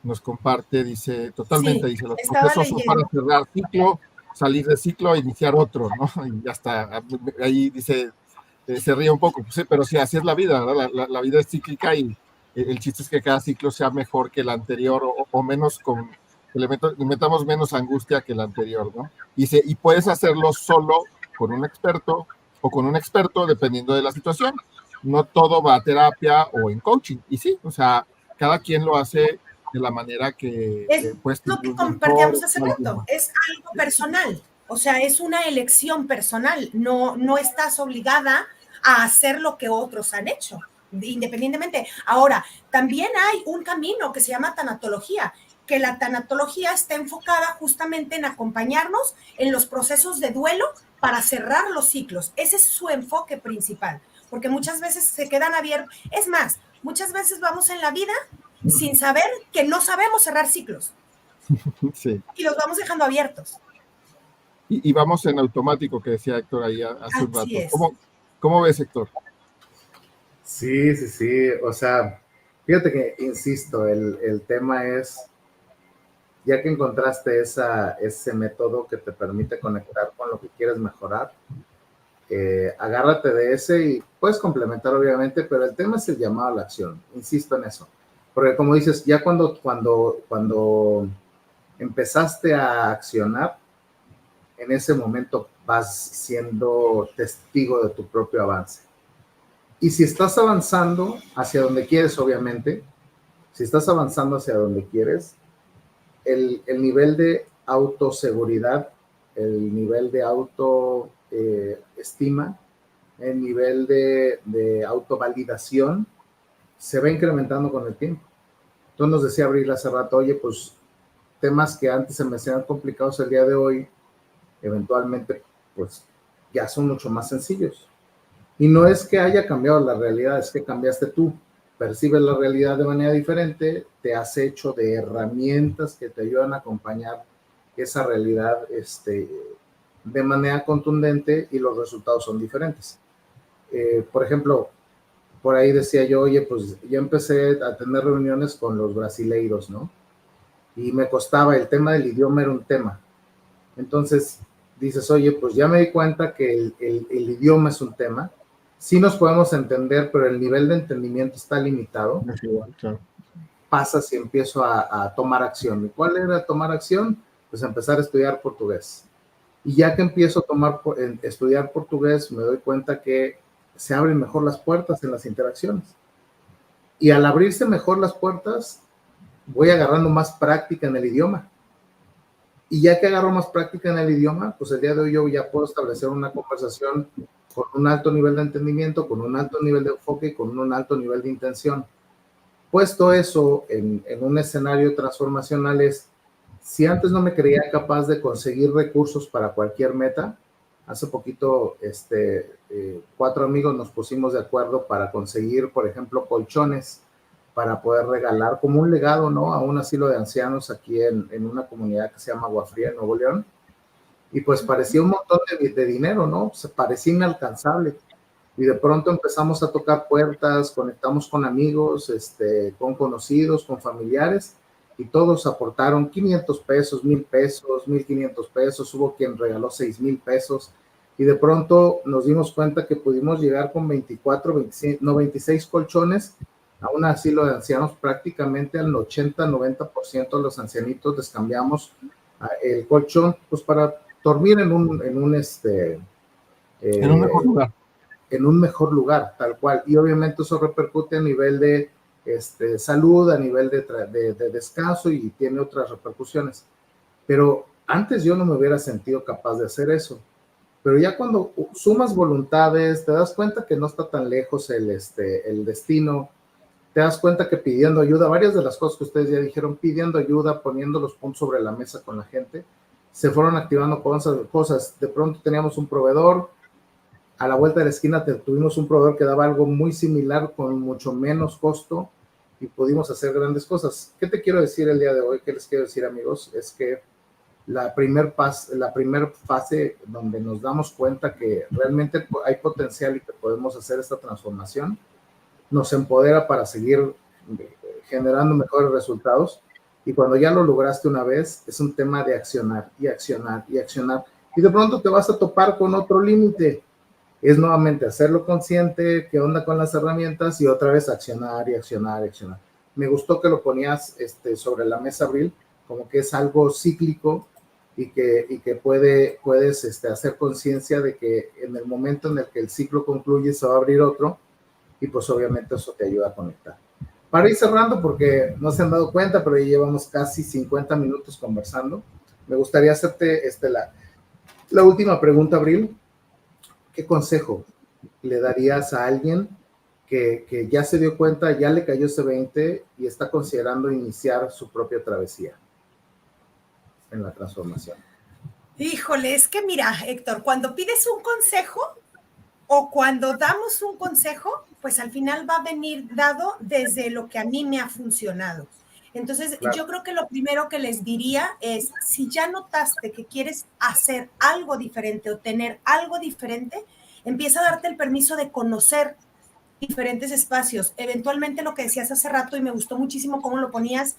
nos comparte, dice, totalmente, Sí, dice, los estaba procesos son para cerrar ciclo, salir de ciclo e iniciar otro, ¿no? Y ya está. Ahí dice, se ríe un poco, pues, sí, pero sí, así es la vida, ¿verdad? La vida es cíclica y el chiste es que cada ciclo sea mejor que el anterior o menos que le metamos menos angustia que la anterior, ¿no? Y puedes hacerlo solo con un experto o con un experto dependiendo de la situación. No todo va a terapia o en coaching. Y sí, o sea, cada quien lo hace de la manera que Es pues lo que mejor compartíamos hace o rato, es algo personal, o sea, es una elección personal, no estás obligada a hacer lo que otros han hecho, independientemente. Ahora, también hay un camino que se llama tanatología, que la tanatología está enfocada justamente en acompañarnos en los procesos de duelo para cerrar los ciclos. Ese es su enfoque principal, porque muchas veces se quedan abiertos. Es más, muchas veces vamos en la vida sin saber que no sabemos cerrar ciclos. Sí. Y los vamos dejando abiertos. Y vamos en automático, que decía Héctor ahí hace un rato. Así es. ¿Cómo ves, Héctor? Sí. O sea, fíjate que, insisto, el tema es, ya que encontraste ese método que te permite conectar con lo que quieres mejorar, agárrate de ese y puedes complementar, obviamente, pero el tema es el llamado a la acción. Insisto en eso. Porque como dices, ya cuando empezaste a accionar, en ese momento vas siendo testigo de tu propio avance. Y si estás avanzando hacia donde quieres, obviamente, si estás avanzando hacia donde quieres, el nivel de autoseguridad, el nivel de autoestima, el nivel de autovalidación se va incrementando con el tiempo. Entonces nos decía Abril hace rato, oye, pues temas que antes se me hacían complicados el día de hoy, eventualmente pues ya son mucho más sencillos. Y no es que haya cambiado la realidad, es que cambiaste tú. Percibes la realidad de manera diferente, te has hecho de herramientas que te ayudan a acompañar esa realidad de manera contundente y los resultados son diferentes. Por ejemplo, por ahí decía yo, oye, pues yo empecé a tener reuniones con los brasileiros, ¿no? Y me costaba, el tema del idioma era un tema. Entonces dices, oye, pues ya me di cuenta que el idioma es un tema. Sí nos podemos entender, pero el nivel de entendimiento está limitado. Es igual, claro. Pasa si empiezo a tomar acción. ¿Y cuál era tomar acción? Pues empezar a estudiar portugués. Y ya que empiezo a estudiar portugués, me doy cuenta que se abren mejor las puertas en las interacciones. Y al abrirse mejor las puertas, voy agarrando más práctica en el idioma. Y ya que agarro más práctica en el idioma, pues el día de hoy yo ya puedo establecer una conversación con un alto nivel de entendimiento, con un alto nivel de enfoque y con un alto nivel de intención. Puesto eso en un escenario transformacional es, si antes no me creía capaz de conseguir recursos para cualquier meta, hace poquito 4 amigos nos pusimos de acuerdo para conseguir, por ejemplo, colchones para poder regalar como un legado, ¿no? A un asilo de ancianos aquí en una comunidad que se llama Agua Fría, en Nuevo León. Y pues parecía un montón de dinero, ¿no? Se parecía inalcanzable. Y de pronto empezamos a tocar puertas, conectamos con amigos, con conocidos, con familiares, y todos aportaron 500 pesos, 1,000 pesos, 1,500 pesos, hubo quien regaló 6,000 pesos, y de pronto nos dimos cuenta que pudimos llegar con 26 colchones a un asilo de ancianos. Prácticamente al 80-90% de los ancianitos les cambiamos el colchón pues para dormir en un mejor lugar. En un mejor lugar, tal cual. Y obviamente eso repercute a nivel de salud, a nivel de descanso, y tiene otras repercusiones. Pero antes yo no me hubiera sentido capaz de hacer eso. Pero ya cuando sumas voluntades, te das cuenta que no está tan lejos el destino, te das cuenta que pidiendo ayuda, varias de las cosas que ustedes ya dijeron, pidiendo ayuda, poniendo los puntos sobre la mesa con la gente, se fueron activando cosas. De pronto teníamos un proveedor, a la vuelta de la esquina tuvimos un proveedor que daba algo muy similar con mucho menos costo y pudimos hacer grandes cosas. ¿Qué te quiero decir el día de hoy? ¿Qué les quiero decir, amigos? Es que la primer fase donde nos damos cuenta que realmente hay potencial y que podemos hacer esta transformación, nos empodera para seguir generando mejores resultados. Y cuando ya lo lograste una vez, es un tema de accionar y accionar y accionar. Y de pronto te vas a topar con otro límite. Es nuevamente hacerlo consciente, qué onda con las herramientas, y otra vez accionar y accionar y accionar. Me gustó que lo ponías sobre la mesa, Abril, como que es algo cíclico y que puedes hacer conciencia de que en el momento en el que el ciclo concluye se va a abrir otro y pues obviamente eso te ayuda a conectar. Para ir cerrando, porque no se han dado cuenta, pero ya llevamos casi 50 minutos conversando, me gustaría hacerte la última pregunta, Abril. ¿Qué consejo le darías a alguien que ya se dio cuenta, ya le cayó ese 20 y está considerando iniciar su propia travesía en la transformación? Híjole, es que mira, Héctor, cuando pides un consejo o cuando damos un consejo, pues al final va a venir dado desde lo que a mí me ha funcionado. Entonces, Claro. yo creo que lo primero que les diría es, si ya notaste que quieres hacer algo diferente o tener algo diferente, empieza a darte el permiso de conocer diferentes espacios. Eventualmente lo que decías hace rato, y me gustó muchísimo cómo lo ponías,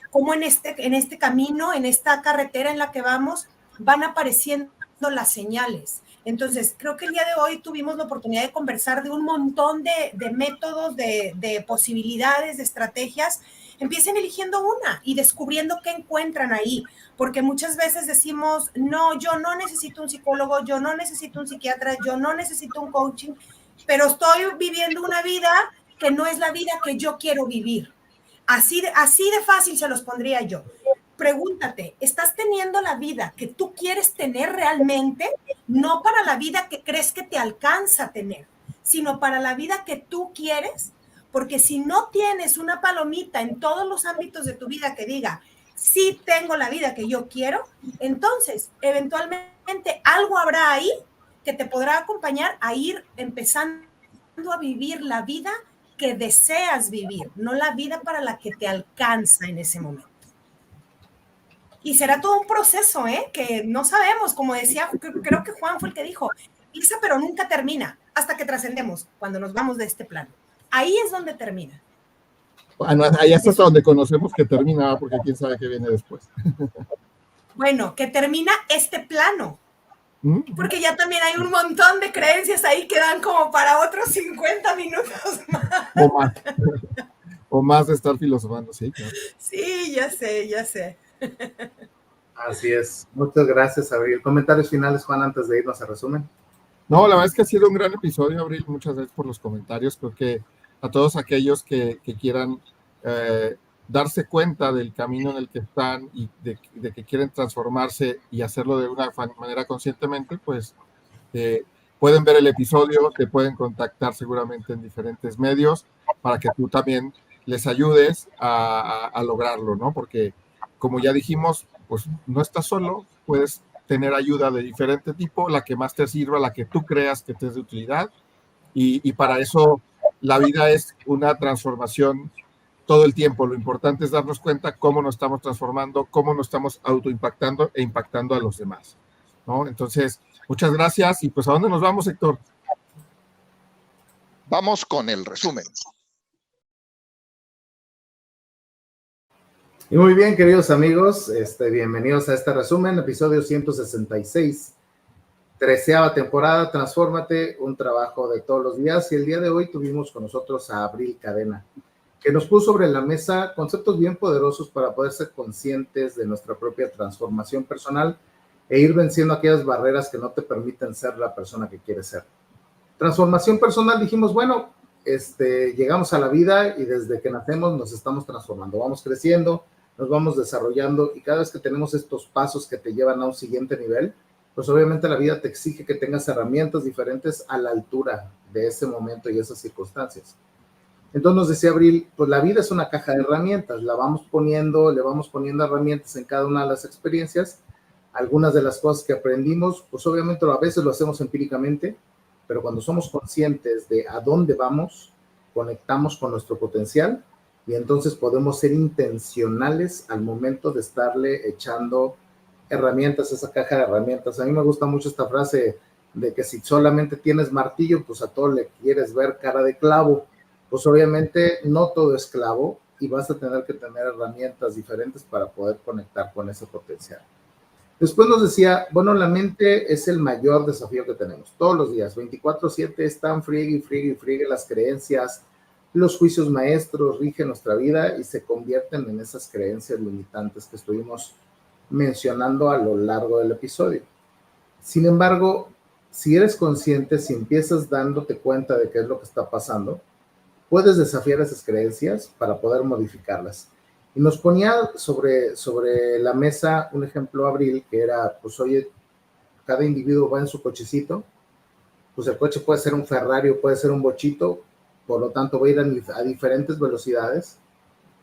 cómo en este camino, en esta carretera en la que vamos, van apareciendo las señales. Entonces, creo que el día de hoy tuvimos la oportunidad de conversar de un montón de métodos, de posibilidades, de estrategias. Empiecen eligiendo una y descubriendo qué encuentran ahí, porque muchas veces decimos, no, yo no necesito un psicólogo, yo no necesito un psiquiatra, yo no necesito un coaching, pero estoy viviendo una vida que no es la vida que yo quiero vivir. Así de fácil se los pondría yo. Pregúntate, ¿estás teniendo la vida que tú quieres tener realmente? No para la vida que crees que te alcanza a tener, sino para la vida que tú quieres. Porque si no tienes una palomita en todos los ámbitos de tu vida que diga, sí tengo la vida que yo quiero, entonces eventualmente algo habrá ahí que te podrá acompañar a ir empezando a vivir la vida que deseas vivir, no la vida para la que te alcanza en ese momento. Y será todo un proceso, que no sabemos, como decía, creo que Juan fue el que dijo, empieza pero nunca termina, hasta que trascendemos, cuando nos vamos de este plano. Ahí es donde termina. Bueno, ahí es hasta donde conocemos que termina, porque quién sabe qué viene después. Bueno, que termina este plano. Porque ya también hay un montón de creencias ahí que dan como para otros 50 minutos más. O más. O más de estar filosofando, sí, claro. Sí, ya sé. Así es. Muchas gracias, Abril. ¿Comentarios finales, Juan, antes de irnos a resumen? No, la verdad es que ha sido un gran episodio, Abril. Muchas gracias por los comentarios. Creo que a todos aquellos que quieran darse cuenta del camino en el que están y de que quieren transformarse y hacerlo de una manera conscientemente, pues pueden ver el episodio, te pueden contactar seguramente en diferentes medios para que tú también les ayudes a lograrlo, ¿no? Porque como ya dijimos, pues no estás solo, puedes tener ayuda de diferente tipo, la que más te sirva, la que tú creas que te es de utilidad, y para eso la vida es una transformación todo el tiempo. Lo importante es darnos cuenta cómo nos estamos transformando, cómo nos estamos autoimpactando e impactando a los demás, ¿no? Entonces, muchas gracias, y pues ¿a dónde nos vamos, Héctor? Vamos con el resumen. Y muy bien, queridos amigos, bienvenidos a este resumen, episodio 166, 13ª temporada, Transfórmate, un trabajo de todos los días. Y el día de hoy tuvimos con nosotros a Abril Cadena, que nos puso sobre la mesa conceptos bien poderosos para poder ser conscientes de nuestra propia transformación personal e ir venciendo aquellas barreras que no te permiten ser la persona que quieres ser. Transformación personal, dijimos, bueno, llegamos a la vida y desde que nacemos nos estamos transformando, vamos creciendo, nos vamos desarrollando, y cada vez que tenemos estos pasos que te llevan a un siguiente nivel, pues obviamente la vida te exige que tengas herramientas diferentes a la altura de ese momento y esas circunstancias. Entonces nos decía Abril, pues la vida es una caja de herramientas, le vamos poniendo herramientas en cada una de las experiencias. Algunas de las cosas que aprendimos, pues obviamente a veces lo hacemos empíricamente, pero cuando somos conscientes de a dónde vamos, conectamos con nuestro potencial, y entonces podemos ser intencionales al momento de estarle echando herramientas, esa caja de herramientas. A mí me gusta mucho esta frase de que si solamente tienes martillo, pues a todo le quieres ver cara de clavo. Pues obviamente no todo es clavo y vas a tener que tener herramientas diferentes para poder conectar con ese potencial. Después nos decía, bueno, la mente es el mayor desafío que tenemos. Todos los días, 24/7, están friegue las creencias, Los juicios maestros rigen nuestra vida y se convierten en esas creencias limitantes que estuvimos mencionando a lo largo del episodio. Sin embargo, si eres consciente, si empiezas dándote cuenta de qué es lo que está pasando, puedes desafiar esas creencias para poder modificarlas. Y nos ponía sobre la mesa un ejemplo, Abril, que era, pues oye, cada individuo va en su cochecito, pues el coche puede ser un Ferrari o puede ser un bochito, por lo tanto va a ir a diferentes velocidades.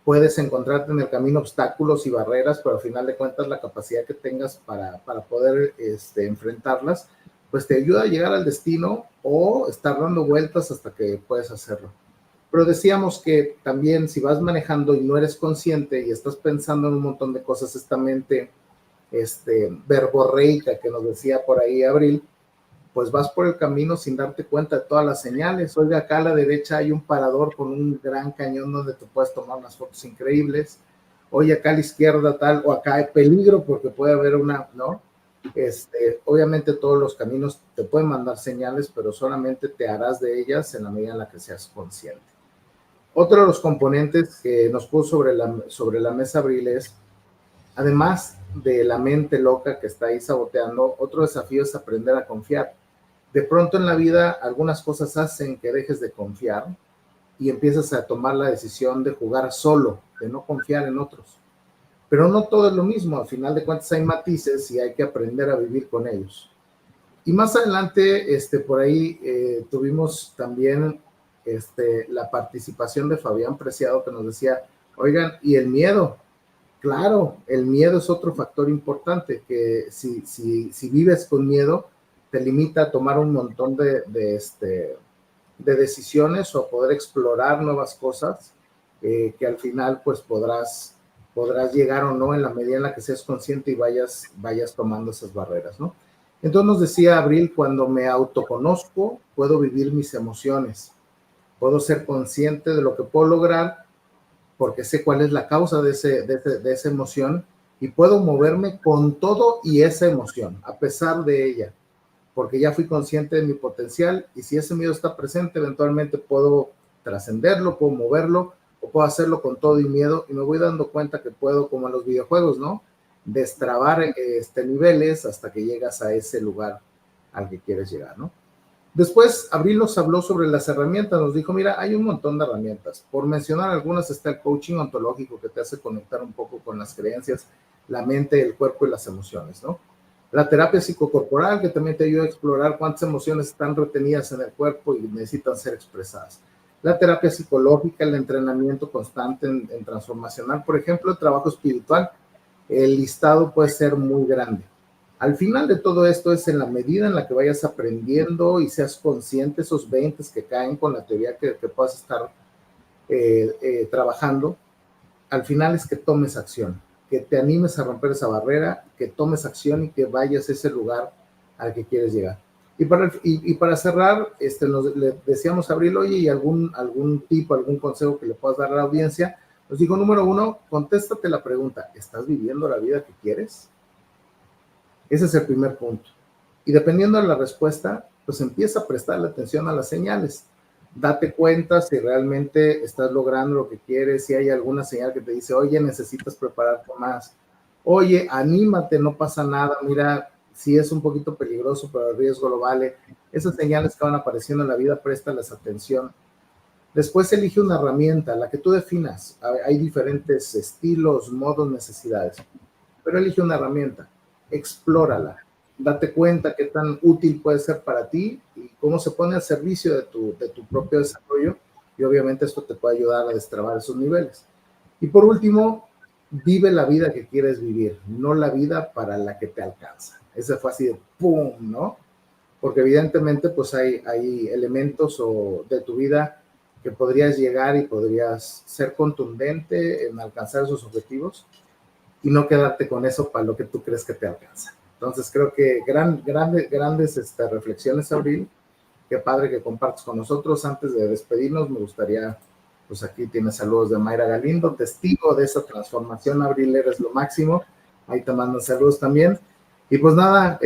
Puedes encontrarte en el camino obstáculos y barreras, pero al final de cuentas la capacidad que tengas para poder enfrentarlas, pues te ayuda a llegar al destino o estar dando vueltas hasta que puedes hacerlo. Pero decíamos que también si vas manejando y no eres consciente y estás pensando en un montón de cosas, esta mente verborreica que nos decía por ahí Abril, pues vas por el camino sin darte cuenta de todas las señales. Oiga, acá a la derecha hay un parador con un gran cañón donde te puedes tomar unas fotos increíbles. Oye, acá a la izquierda tal, o acá hay peligro porque puede haber una, ¿no? Obviamente todos los caminos te pueden mandar señales, pero solamente te harás de ellas en la medida en la que seas consciente. Otro de los componentes que nos puso sobre la mesa Abril es, además de la mente loca que está ahí saboteando, otro desafío es aprender a confiar. De pronto en la vida algunas cosas hacen que dejes de confiar y empiezas a tomar la decisión de jugar solo, de no confiar en otros. Pero no todo es lo mismo, al final de cuentas hay matices y hay que aprender a vivir con ellos. Y más adelante, por ahí tuvimos también la participación de Fabián Preciado, que nos decía, oigan, ¿y el miedo? Claro, el miedo es otro factor importante, que si vives con miedo, te limita a tomar un montón de decisiones o a poder explorar nuevas cosas que al final pues podrás llegar o no en la medida en la que seas consciente y vayas tomando esas barreras, ¿no? Entonces nos decía Abril, cuando me autoconozco, puedo vivir mis emociones, puedo ser consciente de lo que puedo lograr porque sé cuál es la causa de esa emoción y puedo moverme con todo y esa emoción, a pesar de ella, porque ya fui consciente de mi potencial y si ese miedo está presente, eventualmente puedo trascenderlo, puedo moverlo o puedo hacerlo con todo y miedo y me voy dando cuenta que puedo, como en los videojuegos, ¿no? Destrabar niveles hasta que llegas a ese lugar al que quieres llegar, ¿no? Después, Abril nos habló sobre las herramientas, nos dijo, mira, hay un montón de herramientas. Por mencionar algunas está el coaching ontológico que te hace conectar un poco con las creencias, la mente, el cuerpo y las emociones, ¿no? La terapia psicocorporal, que también te ayuda a explorar cuántas emociones están retenidas en el cuerpo y necesitan ser expresadas. La terapia psicológica, el entrenamiento constante en transformacional, por ejemplo, el trabajo espiritual, el listado puede ser muy grande. Al final de todo esto es en la medida en la que vayas aprendiendo y seas consciente esos 20 que caen con la teoría que puedas estar trabajando, al final es que tomes acción, que te animes a romper esa barrera, que tomes acción y que vayas a ese lugar al que quieres llegar. Y para cerrar, le decíamos a Abril, oye, ¿y algún tipo, algún consejo que le puedas dar a la audiencia? Nos dijo, número 1, contéstate la pregunta, ¿estás viviendo la vida que quieres? Ese es el primer punto. Y dependiendo de la respuesta, pues empieza a prestarle atención a las señales. Date cuenta si realmente estás logrando lo que quieres, si hay alguna señal que te dice, oye, necesitas prepararte más. Oye, anímate, no pasa nada, mira, si es un poquito peligroso, pero el riesgo lo vale. Esas señales que van apareciendo en la vida, préstales atención. Después elige una herramienta, la que tú definas. Hay diferentes estilos, modos, necesidades, pero elige una herramienta. Explórala, date cuenta qué tan útil puede ser para ti y cómo se pone al servicio de tu propio desarrollo y obviamente esto te puede ayudar a destrabar esos niveles. Y por último, vive la vida que quieres vivir, no la vida para la que te alcanza. Ese fue así de ¡pum!, ¿no? Porque evidentemente pues hay elementos de tu vida que podrías llegar y podrías ser contundente en alcanzar esos objetivos y no quedarte con eso para lo que tú crees que te alcanza. Entonces creo que grandes reflexiones, Abril. Qué padre que compartes con nosotros. Antes de despedirnos, me gustaría, pues aquí tienes saludos de Mayra Galindo, testigo de esa transformación, Abril, eres lo máximo. Ahí te mandan saludos también. Y pues nada,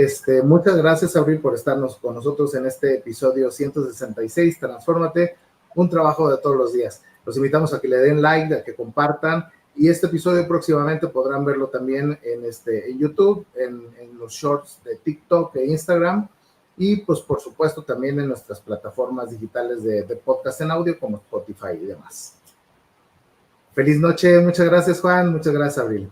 muchas gracias, Abril, por estarnos con nosotros en este episodio 166, Transfórmate. un trabajo de todos los días. Los invitamos a que le den like, a que compartan, y este episodio próximamente podrán verlo también en YouTube, en los shorts de TikTok e Instagram, y pues por supuesto también en nuestras plataformas digitales de podcast en audio como Spotify y demás. Feliz noche, muchas gracias Juan, muchas gracias Abril.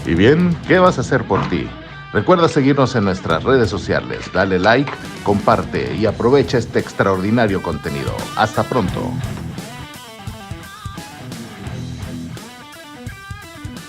Y bien, ¿qué vas a hacer por ti? Recuerda seguirnos en nuestras redes sociales, dale like, comparte y aprovecha este extraordinario contenido. Hasta pronto.